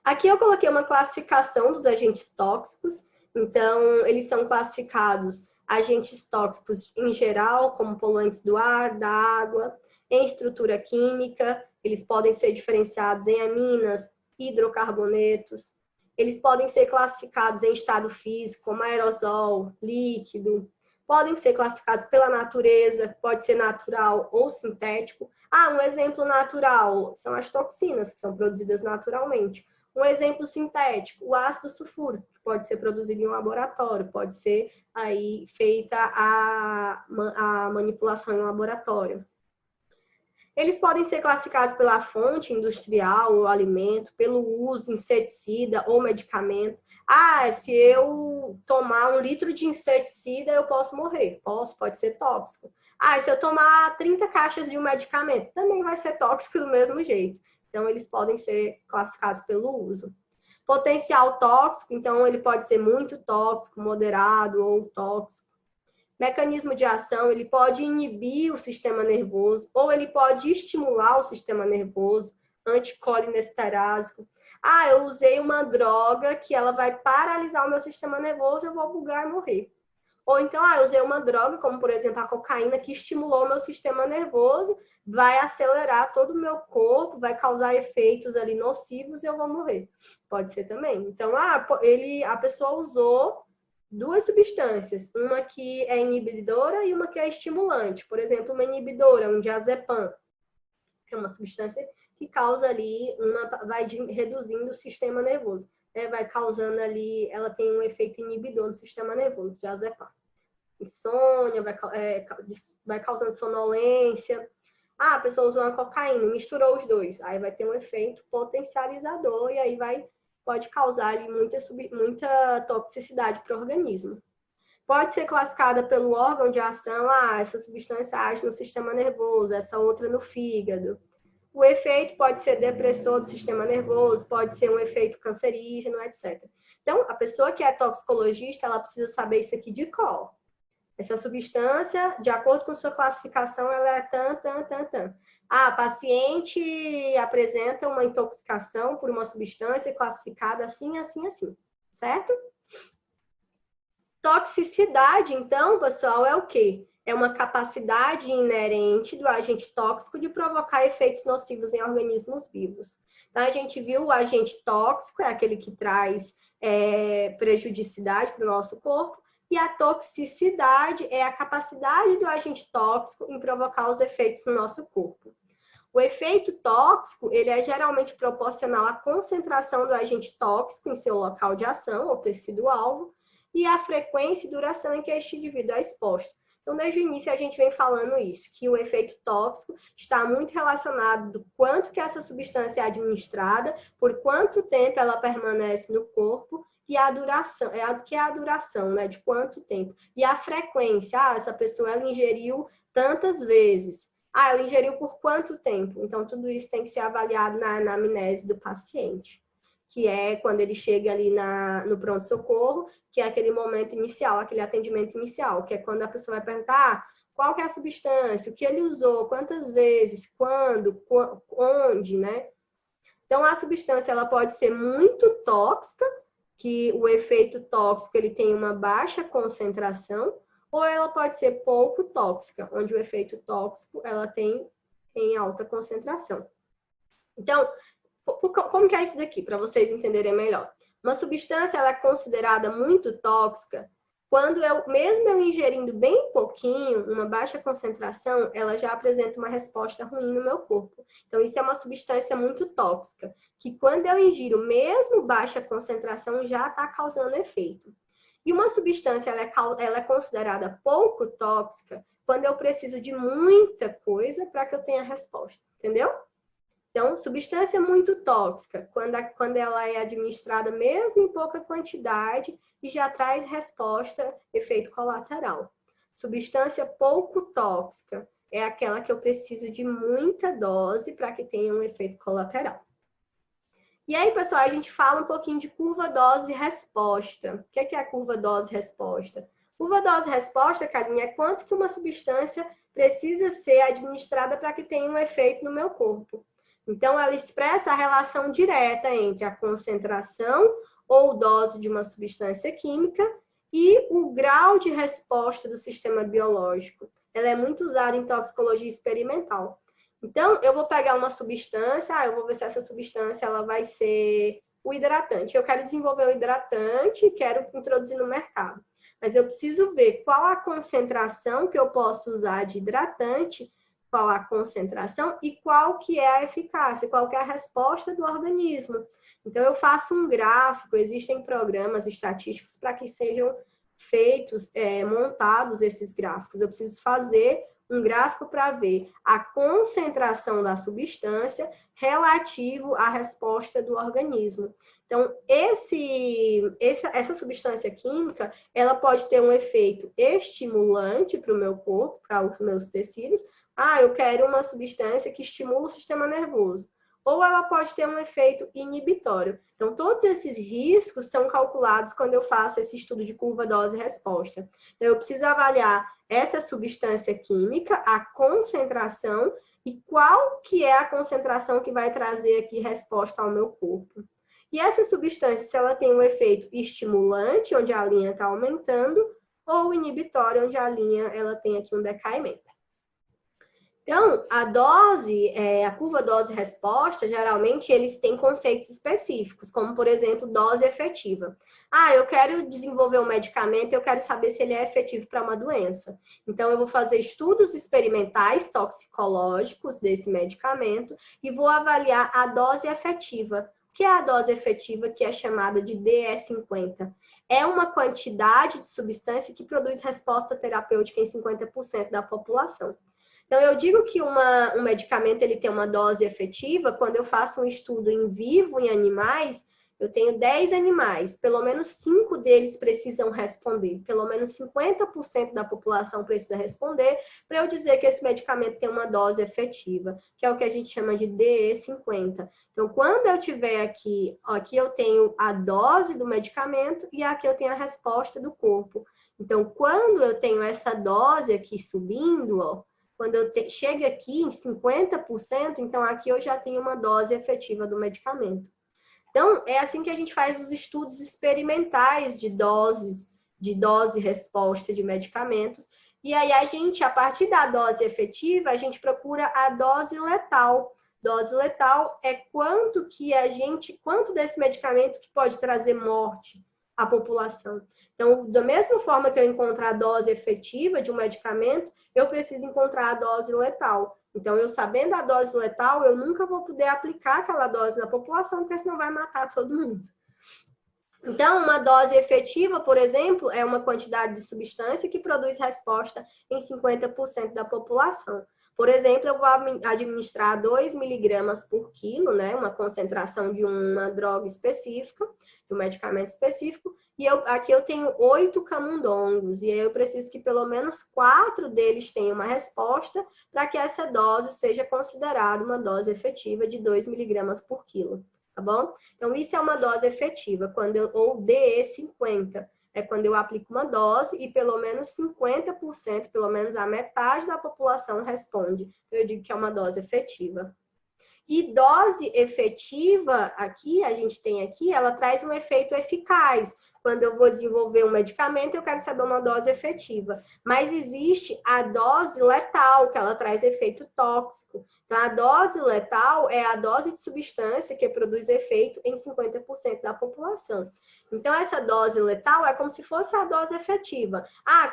Aqui eu coloquei uma classificação dos agentes tóxicos. Então, eles são classificados agentes tóxicos em geral, como poluentes do ar, da água, em estrutura química, eles podem ser diferenciados em aminas, hidrocarbonetos, eles podem ser classificados em estado físico, como aerosol, líquido, podem ser classificados pela natureza, pode ser natural ou sintético. Um exemplo natural são as toxinas, que são produzidas naturalmente. Um exemplo sintético, o ácido sulfúrico, que pode ser produzido em um laboratório, pode ser aí feita a manipulação em um laboratório. Eles podem ser classificados pela fonte industrial ou alimento, pelo uso inseticida ou medicamento. Se eu tomar 1 litro de inseticida, eu posso morrer. Pode ser tóxico. Se eu tomar 30 caixas de um medicamento, também vai ser tóxico do mesmo jeito. Então, eles podem ser classificados pelo uso. Potencial tóxico, então, ele pode ser muito tóxico, moderado ou tóxico. Mecanismo de ação, ele pode inibir o sistema nervoso ou ele pode estimular o sistema nervoso, anticolinesterásico. Eu usei uma droga que ela vai paralisar o meu sistema nervoso, eu vou bugar e morrer. Ou então, eu usei uma droga, como por exemplo a cocaína, que estimulou o meu sistema nervoso, vai acelerar todo o meu corpo, vai causar efeitos ali nocivos e eu vou morrer. Pode ser também. Então, a pessoa usou 2 substâncias, uma que é inibidora e uma que é estimulante. Por exemplo, uma inibidora, um diazepam, que é uma substância que causa ali, vai reduzindo o sistema nervoso. Vai causando ali, ela tem um efeito inibidor no sistema nervoso, diazepam. Insônia, vai causando sonolência. A pessoa usou uma cocaína, misturou os 2, aí vai ter um efeito potencializador e aí pode causar ali muita toxicidade para o organismo. Pode ser classificada pelo órgão de ação, essa substância age no sistema nervoso, essa outra no fígado. O efeito pode ser depressor do sistema nervoso, pode ser um efeito cancerígeno, etc. Então, a pessoa que é toxicologista, ela precisa saber isso aqui de cor. Essa substância, de acordo com sua classificação, ela é tan. Paciente apresenta uma intoxicação por uma substância classificada assim, certo? Toxicidade, então, pessoal, é o quê? É uma capacidade inerente do agente tóxico de provocar efeitos nocivos em organismos vivos. Então, a gente viu o agente tóxico, é aquele que traz prejudicidade para o nosso corpo, e a toxicidade é a capacidade do agente tóxico em provocar os efeitos no nosso corpo. O efeito tóxico, ele é geralmente proporcional à concentração do agente tóxico em seu local de ação, ou tecido-alvo, e à frequência e duração em que este indivíduo é exposto. Então, desde o início, a gente vem falando isso, que o efeito tóxico está muito relacionado do quanto que essa substância é administrada, por quanto tempo ela permanece no corpo, e a duração, a duração, né? De quanto tempo. E a frequência, essa pessoa ela ingeriu tantas vezes. Ela ingeriu por quanto tempo? Então, tudo isso tem que ser avaliado na anamnese do paciente, que é quando ele chega ali no pronto-socorro, que é aquele momento inicial, aquele atendimento inicial, que é quando a pessoa vai perguntar qual que é a substância, o que ele usou, quantas vezes, quando, onde, né? Então, a substância ela pode ser muito tóxica, que o efeito tóxico ele tem uma baixa concentração, ou ela pode ser pouco tóxica, onde o efeito tóxico ela tem em alta concentração. Então, como que é isso daqui, para vocês entenderem melhor? Uma substância ela é considerada muito tóxica quando mesmo eu ingerindo bem pouquinho, uma baixa concentração, ela já apresenta uma resposta ruim no meu corpo. Então, isso é uma substância muito tóxica, que quando eu ingiro mesmo baixa concentração, já está causando efeito. E uma substância, ela é considerada pouco tóxica quando eu preciso de muita coisa para que eu tenha resposta, entendeu? Então, substância muito tóxica, quando ela é administrada mesmo em pouca quantidade e já traz resposta, efeito colateral. Substância pouco tóxica é aquela que eu preciso de muita dose para que tenha um efeito colateral. E aí, pessoal, a gente fala um pouquinho de curva dose-resposta. O que é a curva dose-resposta? Curva dose-resposta, Kalinha, é quanto que uma substância precisa ser administrada para que tenha um efeito no meu corpo. Então, ela expressa a relação direta entre a concentração ou dose de uma substância química, e o grau de resposta do sistema biológico. Ela é muito usada em toxicologia experimental. Então, eu vou pegar uma substância, eu vou ver se essa substância ela vai ser o hidratante. Eu quero desenvolver o hidratante e quero introduzir no mercado. Mas eu preciso ver qual a concentração que eu posso usar de hidratante, qual a concentração e qual que é a eficácia, qual que é a resposta do organismo. Então, eu faço um gráfico, existem programas estatísticos para que sejam feitos, montados esses gráficos. Eu preciso fazer um gráfico para ver a concentração da substância relativo à resposta do organismo. Então, essa substância química, ela pode ter um efeito estimulante para o meu corpo, para os meus tecidos. Eu quero uma substância que estimula o sistema nervoso. Ou ela pode ter um efeito inibitório. Então, todos esses riscos são calculados quando eu faço esse estudo de curva dose-resposta. Então, eu preciso avaliar essa substância química, a concentração, e qual que é a concentração que vai trazer aqui resposta ao meu corpo. E essa substância, se ela tem um efeito estimulante, onde a linha está aumentando, ou inibitório, onde a linha ela tem aqui um decaimento. Então, a curva dose-resposta, geralmente, eles têm conceitos específicos, como, por exemplo, dose efetiva. Eu quero desenvolver um medicamento, eu quero saber se ele é efetivo para uma doença. Então, eu vou fazer estudos experimentais toxicológicos desse medicamento e vou avaliar a dose efetiva. O que é a dose efetiva, que é chamada de DE50? É uma quantidade de substância que produz resposta terapêutica em 50% da população. Então, eu digo que um medicamento ele tem uma dose efetiva quando eu faço um estudo em vivo em animais, eu tenho 10 animais, pelo menos 5 deles precisam responder, pelo menos 50% da população precisa responder para eu dizer que esse medicamento tem uma dose efetiva, que é o que a gente chama de DE50. Então, quando eu tiver aqui eu tenho a dose do medicamento e aqui eu tenho a resposta do corpo. Então, quando eu tenho essa dose aqui subindo, quando eu chego aqui em 50%, então aqui eu já tenho uma dose efetiva do medicamento. Então, é assim que a gente faz os estudos experimentais de dose-resposta de medicamentos. E aí a gente, a partir da dose efetiva, a gente procura a dose letal. Dose letal é quanto desse medicamento que pode trazer morte à população. Então, da mesma forma que eu encontrar a dose efetiva de um medicamento, eu preciso encontrar a dose letal. Então, eu sabendo a dose letal, eu nunca vou poder aplicar aquela dose na população, porque senão vai matar todo mundo. Então, uma dose efetiva, por exemplo, é uma quantidade de substância que produz resposta em 50% da população. Por exemplo, eu vou administrar 2 miligramas por quilo, né? Uma concentração de uma droga específica, de um medicamento específico, e aqui eu tenho 8 camundongos, e aí eu preciso que pelo menos 4 deles tenham uma resposta para que essa dose seja considerada uma dose efetiva de 2 miligramas por quilo. Tá bom? Então, isso é uma dose efetiva, ou DE50. É quando eu aplico uma dose e pelo menos 50%, pelo menos a metade da população responde. Eu digo que é uma dose efetiva. E dose efetiva, aqui, a gente tem aqui, ela traz um efeito eficaz. Quando eu vou desenvolver um medicamento, eu quero saber uma dose efetiva. Mas existe a dose letal, que ela traz efeito tóxico. Então, a dose letal é a dose de substância que produz efeito em 50% da população. Então, essa dose letal é como se fosse a dose efetiva.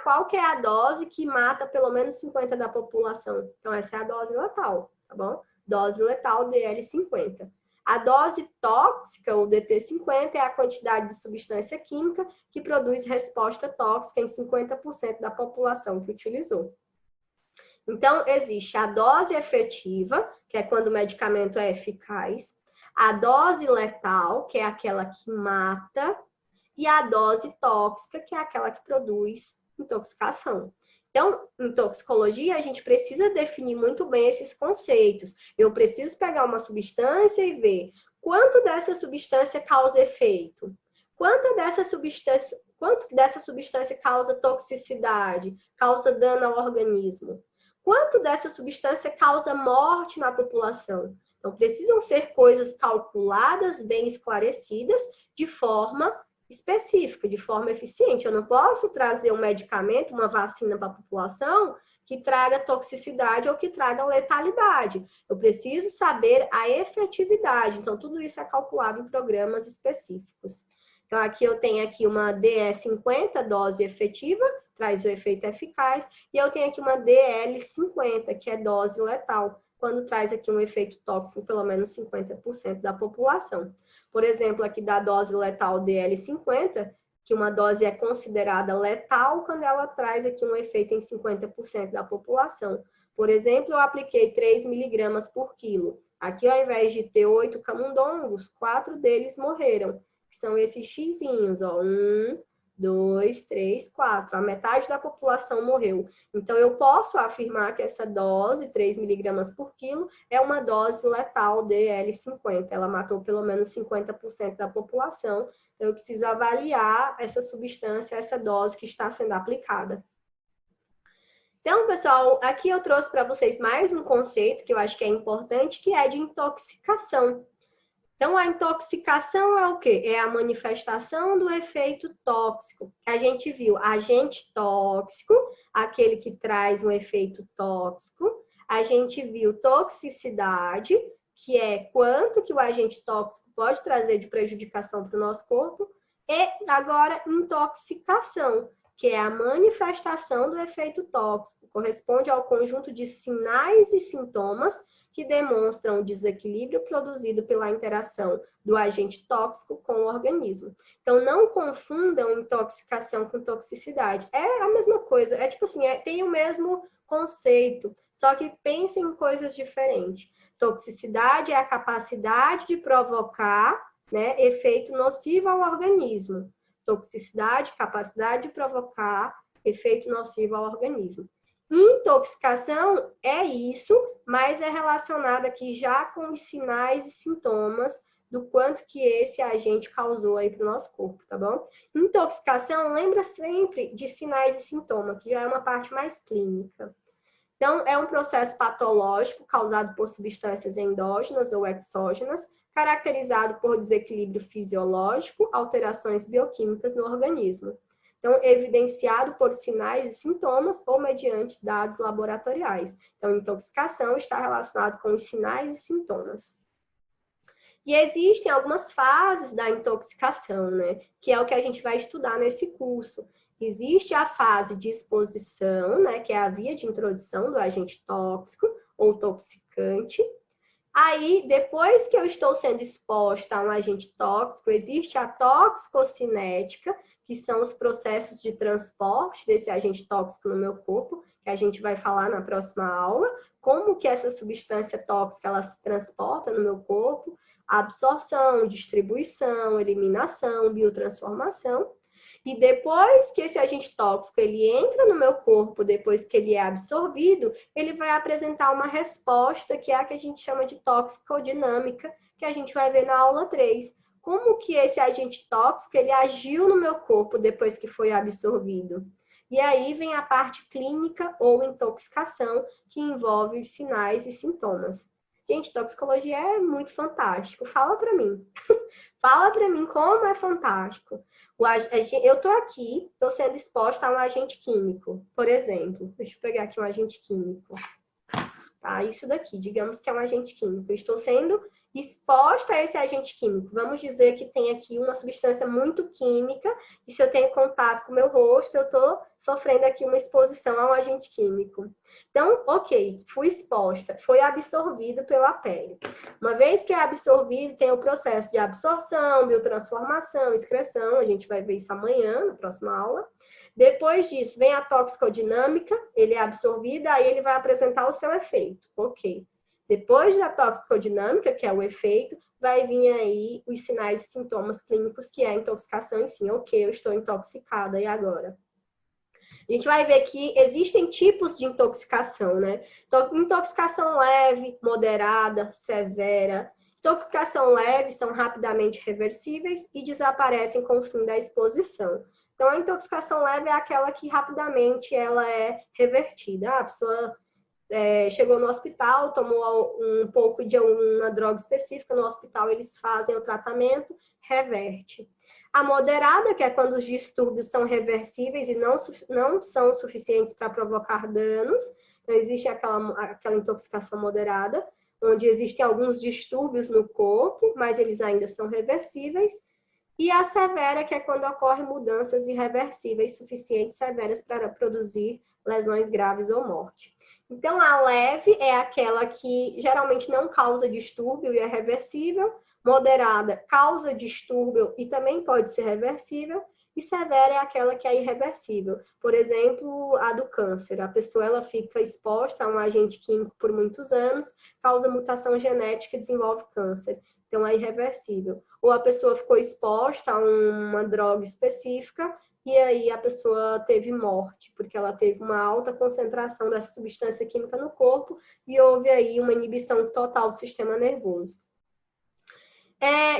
Qual que é a dose que mata pelo menos 50% da população? Então, essa é a dose letal, tá bom? Dose letal DL50. A dose tóxica, ou DT50, é a quantidade de substância química que produz resposta tóxica em 50% da população que utilizou. Então, existe a dose efetiva, que é quando o medicamento é eficaz, a dose letal, que é aquela que mata, e a dose tóxica, que é aquela que produz intoxicação. Então, em toxicologia, a gente precisa definir muito bem esses conceitos. Eu preciso pegar uma substância e ver quanto dessa substância causa efeito, quanto dessa substância causa toxicidade, causa dano ao organismo, quanto dessa substância causa morte na população. Então, precisam ser coisas calculadas, bem esclarecidas, de forma específica, de forma eficiente. Eu não posso trazer um medicamento, uma vacina para a população que traga toxicidade ou que traga letalidade. Eu preciso saber a efetividade. Então, tudo isso é calculado em programas específicos. Então, aqui eu tenho aqui uma DE50, dose efetiva, traz o efeito eficaz, e eu tenho aqui uma DL50, que é dose letal, quando traz aqui um efeito tóxico, pelo menos 50% da população. Por exemplo, aqui da dose letal DL50, que uma dose é considerada letal quando ela traz aqui um efeito em 50% da população. Por exemplo, eu apliquei 3 miligramas por quilo. Aqui, ao invés de ter 8 camundongos, 4 deles morreram, que são esses xizinhos, ó, 1, 2, 3, 4. A metade da população morreu. Então, eu posso afirmar que essa dose, 3 miligramas por quilo, é uma dose letal DL50. Ela matou pelo menos 50% da população. Então, eu preciso avaliar essa substância, essa dose que está sendo aplicada. Então, pessoal, aqui eu trouxe para vocês mais um conceito que eu acho que é importante, que é de intoxicação. Então, a intoxicação é o quê? É a manifestação do efeito tóxico. A gente viu agente tóxico, aquele que traz um efeito tóxico. A gente viu toxicidade, que é quanto que o agente tóxico pode trazer de prejudicação para o nosso corpo. E agora, intoxicação, que é a manifestação do efeito tóxico. Corresponde ao conjunto de sinais e sintomas que demonstram o desequilíbrio produzido pela interação do agente tóxico com o organismo. Então, não confundam intoxicação com toxicidade. É a mesma coisa, é tipo assim, tem o mesmo conceito, só que pensem em coisas diferentes. Toxicidade é a capacidade de provocar, né, efeito nocivo ao organismo. Toxicidade, capacidade de provocar efeito nocivo ao organismo. Intoxicação é isso, mas é relacionado aqui já com os sinais e sintomas do quanto que esse agente causou aí para o nosso corpo, tá bom? Intoxicação lembra sempre de sinais e sintomas, que já é uma parte mais clínica. Então, é um processo patológico causado por substâncias endógenas ou exógenas, caracterizado por desequilíbrio fisiológico, alterações bioquímicas no organismo. Então, evidenciado por sinais e sintomas ou mediante dados laboratoriais. Então, intoxicação está relacionado com os sinais e sintomas. E existem algumas fases da intoxicação, né? Que é o que a gente vai estudar nesse curso. Existe a fase de exposição, né? Que é a via de introdução do agente tóxico ou toxicante. Aí, depois que eu estou sendo exposta a um agente tóxico, existe a toxicocinética, que são os processos de transporte desse agente tóxico no meu corpo, que a gente vai falar na próxima aula, como que essa substância tóxica ela se transporta no meu corpo, absorção, distribuição, eliminação, biotransformação. E depois que esse agente tóxico ele entra no meu corpo, depois que ele é absorvido, ele vai apresentar uma resposta que é a que a gente chama de toxicodinâmica, que a gente vai ver na aula 3. Como que esse agente tóxico ele agiu no meu corpo depois que foi absorvido? E aí vem a parte clínica ou intoxicação, que envolve os sinais e sintomas. Gente, toxicologia é muito fantástico. Fala para mim. Fala para mim como é fantástico. Eu estou aqui, estou sendo exposta a um agente químico, por exemplo. Deixa eu pegar aqui um agente químico. Tá? Isso daqui, digamos que é um agente químico. Eu estou sendo exposta a esse agente químico. Vamos dizer que tem aqui uma substância muito química e se eu tenho contato com o meu rosto, eu estou sofrendo aqui uma exposição a um agente químico. Então, ok, fui exposta, foi absorvido pela pele. Uma vez que é absorvido, tem o processo de absorção, biotransformação, excreção, a gente vai ver isso amanhã, na próxima aula. Depois disso, vem a toxicodinâmica, ele é absorvido, aí ele vai apresentar o seu efeito, ok. Depois da toxicodinâmica, que é o efeito, vai vir aí os sinais e sintomas clínicos, que é a intoxicação em si. Ok, eu estou intoxicada, e agora? A gente vai ver que existem tipos de intoxicação, né? Intoxicação leve, moderada, severa. Intoxicação leve são rapidamente reversíveis e desaparecem com o fim da exposição. Então, a intoxicação leve é aquela que rapidamente ela é revertida. A pessoa chegou no hospital, tomou um pouco de uma droga específica, no hospital eles fazem o tratamento, reverte. A moderada, que é quando os distúrbios são reversíveis e não são suficientes para provocar danos, então existe aquela intoxicação moderada, onde existem alguns distúrbios no corpo, mas eles ainda são reversíveis, e a severa, que é quando ocorrem mudanças irreversíveis suficientes severas para produzir lesões graves ou morte. Então, a leve é aquela que geralmente não causa distúrbio e é reversível, moderada causa distúrbio e também pode ser reversível, e severa é aquela que é irreversível. Por exemplo, a do câncer. A pessoa ela fica exposta a um agente químico por muitos anos, causa mutação genética e desenvolve câncer. Então, é irreversível. Ou a pessoa ficou exposta a uma droga específica e aí a pessoa teve morte, porque ela teve uma alta concentração dessa substância química no corpo e houve aí uma inibição total do sistema nervoso.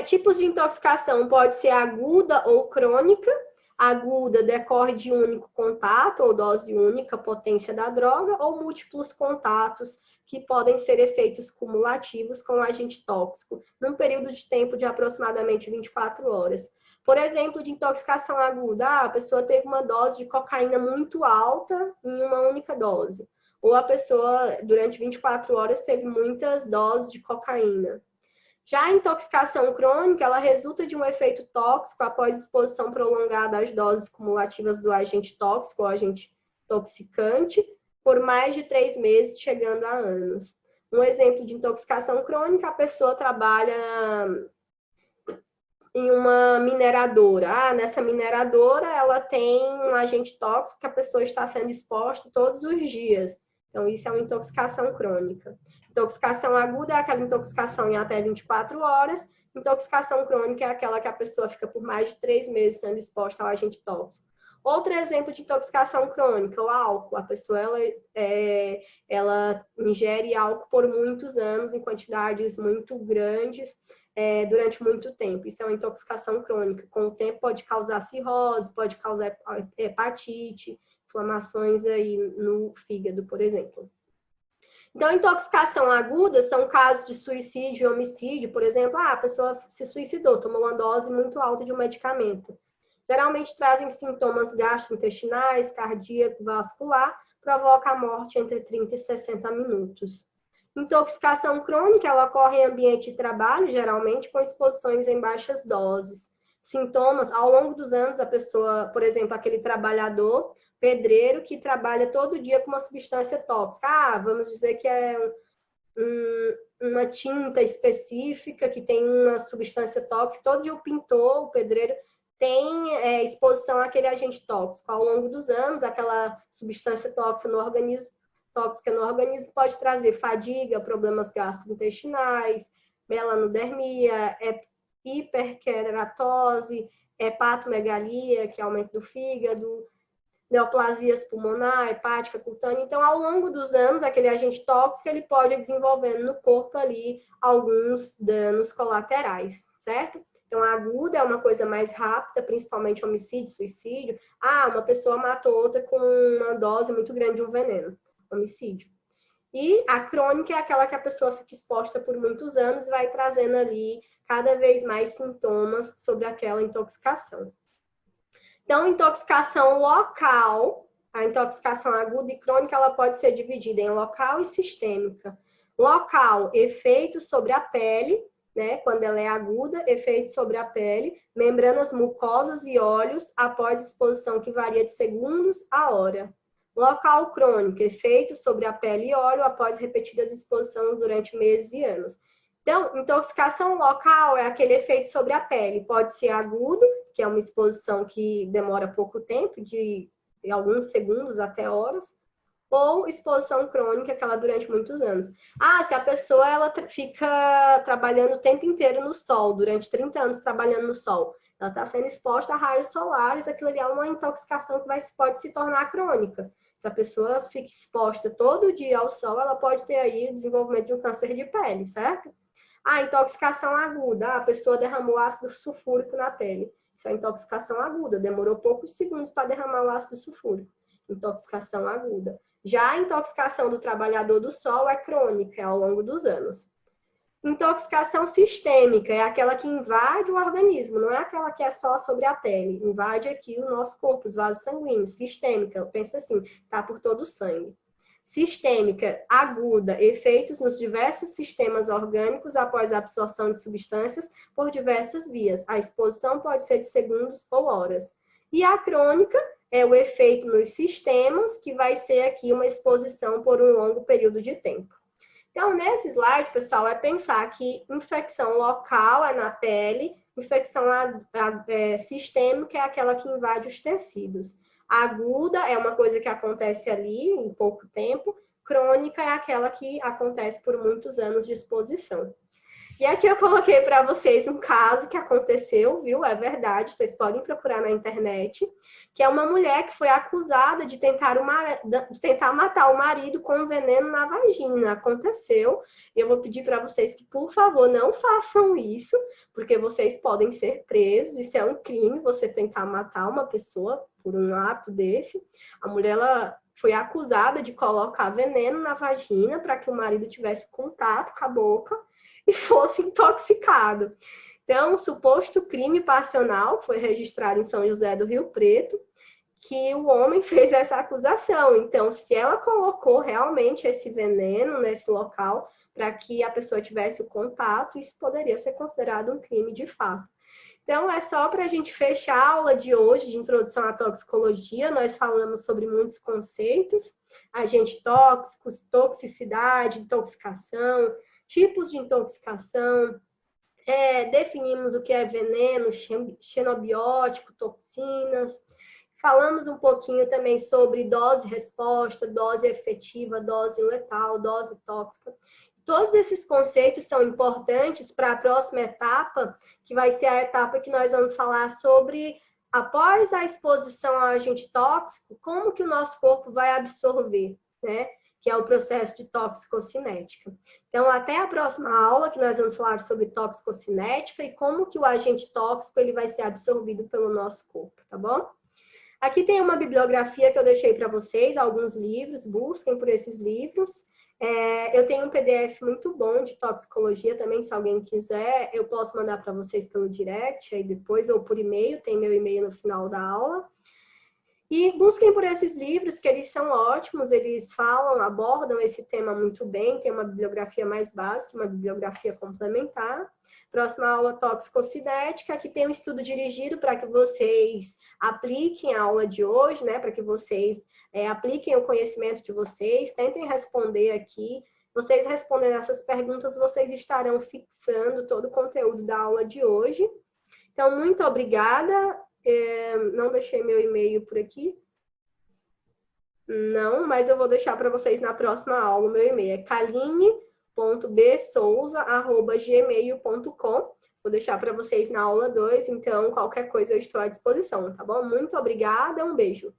Tipos de intoxicação pode ser aguda ou crônica. Aguda decorre de um único contato ou dose única, potência da droga, ou múltiplos contatos, que podem ser efeitos cumulativos com o agente tóxico, num período de tempo de aproximadamente 24 horas. Por exemplo, de intoxicação aguda, a pessoa teve uma dose de cocaína muito alta em uma única dose. Ou a pessoa, durante 24 horas, teve muitas doses de cocaína. Já a intoxicação crônica, ela resulta de um efeito tóxico após exposição prolongada às doses cumulativas do agente tóxico ou agente toxicante por mais de 3 meses, chegando a anos. Um exemplo de intoxicação crônica, a pessoa trabalha em uma mineradora. Nessa mineradora, ela tem um agente tóxico que a pessoa está sendo exposta todos os dias. Então, isso é uma intoxicação crônica. Intoxicação aguda é aquela intoxicação em até 24 horas. Intoxicação crônica é aquela que a pessoa fica por mais de 3 meses sendo exposta ao agente tóxico. Outro exemplo de intoxicação crônica, o álcool. A pessoa ela ingere álcool por muitos anos, em quantidades muito grandes, durante muito tempo. Isso é uma intoxicação crônica. Com o tempo pode causar cirrose, pode causar hepatite, inflamações aí no fígado, por exemplo. Então, intoxicação aguda são casos de suicídio e homicídio, por exemplo, a pessoa se suicidou, tomou uma dose muito alta de um medicamento. Geralmente trazem sintomas gastrointestinais, cardíaco, vascular, provoca a morte entre 30 e 60 minutos. Intoxicação crônica, ela ocorre em ambiente de trabalho, geralmente com exposições em baixas doses. Sintomas, ao longo dos anos, a pessoa, por exemplo, aquele trabalhador pedreiro que trabalha todo dia com uma substância tóxica. Vamos dizer que é uma tinta específica que tem uma substância tóxica. Todo dia o pintor, o pedreiro, tem exposição àquele agente tóxico. Ao longo dos anos, aquela substância tóxica no organismo pode trazer fadiga, problemas gastrointestinais, melanodermia, hiperkeratose, hepatomegalia, que é aumento do fígado, neoplasias pulmonar, hepática, cutânea. Então, ao longo dos anos, aquele agente tóxico ele pode desenvolvendo no corpo ali alguns danos colaterais, certo? Então, a aguda é uma coisa mais rápida, principalmente homicídio, suicídio. Uma pessoa matou outra com uma dose muito grande de um veneno, homicídio. E a crônica é aquela que a pessoa fica exposta por muitos anos e vai trazendo ali cada vez mais sintomas sobre aquela intoxicação. Então, intoxicação local, a intoxicação aguda e crônica, ela pode ser dividida em local e sistêmica. Local, efeitos sobre a pele, né? Quando ela é aguda, efeitos sobre a pele, membranas mucosas e olhos após exposição que varia de segundos a hora. Local crônico, efeitos sobre a pele e óleo após repetidas exposições durante meses e anos. Então, intoxicação local é aquele efeito sobre a pele. Pode ser agudo, que é uma exposição que demora pouco tempo, de alguns segundos até horas, ou exposição crônica, que ela durante muitos anos. Se a pessoa ela fica trabalhando o tempo inteiro no sol, durante 30 anos trabalhando no sol, ela está sendo exposta a raios solares, aquilo ali é uma intoxicação que pode se tornar crônica. Se a pessoa fica exposta todo dia ao sol, ela pode ter aí o desenvolvimento de um câncer de pele, certo? Intoxicação aguda, a pessoa derramou ácido sulfúrico na pele. Isso é intoxicação aguda, demorou poucos segundos para derramar o ácido sulfúrico. Intoxicação aguda. Já a intoxicação do trabalhador do sol é crônica, é ao longo dos anos. Intoxicação sistêmica é aquela que invade o organismo, não é aquela que é só sobre a pele. Invade aqui o nosso corpo, os vasos sanguíneos. Sistêmica, pensa assim, tá por todo o sangue. Sistêmica, aguda, efeitos nos diversos sistemas orgânicos após a absorção de substâncias por diversas vias. A exposição pode ser de segundos ou horas. E a crônica é o efeito nos sistemas, que vai ser aqui uma exposição por um longo período de tempo. Então, nesse slide, pessoal, é pensar que infecção local é na pele, infecção sistêmica é aquela que invade os tecidos. Aguda é uma coisa que acontece ali em pouco tempo, crônica é aquela que acontece por muitos anos de exposição. E aqui eu coloquei para vocês um caso que aconteceu, viu? É verdade, vocês podem procurar na internet, que é uma mulher que foi acusada de tentar matar o marido com um veneno na vagina. Aconteceu. E eu vou pedir para vocês que, por favor, não façam isso, porque vocês podem ser presos. Isso é um crime, você tentar matar uma pessoa por um ato desse. A mulher, ela foi acusada de colocar veneno na vagina para que o marido tivesse contato com a boca e fosse intoxicado. Então, o suposto crime passional foi registrado em São José do Rio Preto, que o homem fez essa acusação. Então, se ela colocou realmente esse veneno nesse local para que a pessoa tivesse o contato, isso poderia ser considerado um crime de fato. Então, é só para a gente fechar a aula de hoje de introdução à toxicologia. Nós falamos sobre muitos conceitos, agentes tóxicos, toxicidade, intoxicação, tipos de intoxicação, definimos o que é veneno, xenobiótico, toxinas. Falamos um pouquinho também sobre dose-resposta, dose efetiva, dose letal, dose tóxica. Todos esses conceitos são importantes para a próxima etapa, que vai ser a etapa que nós vamos falar sobre, após a exposição ao agente tóxico, como que o nosso corpo vai absorver, né? Que é o processo de toxicocinética. Então, até a próxima aula, que nós vamos falar sobre toxicocinética e como que o agente tóxico ele vai ser absorvido pelo nosso corpo, tá bom? Aqui tem uma bibliografia que eu deixei para vocês, alguns livros, busquem por esses livros. Eu tenho um PDF muito bom de toxicologia também, se alguém quiser, eu posso mandar para vocês pelo direct, aí depois, ou por e-mail, tem meu e-mail no final da aula. E busquem por esses livros, que eles são ótimos, eles abordam esse tema muito bem, tem uma bibliografia mais básica, uma bibliografia complementar. Próxima aula, toxicocinética, aqui tem um estudo dirigido para que vocês apliquem a aula de hoje, né? Para que vocês apliquem o conhecimento de vocês, tentem responder aqui. Vocês respondendo essas perguntas, vocês estarão fixando todo o conteúdo da aula de hoje. Então, muito obrigada. Não deixei meu e-mail por aqui. Não, mas eu vou deixar para vocês na próxima aula. O meu e-mail é kaline.bsouza@gmail.com. Vou deixar para vocês na aula 2, então qualquer coisa eu estou à disposição, tá bom? Muito obrigada, um beijo.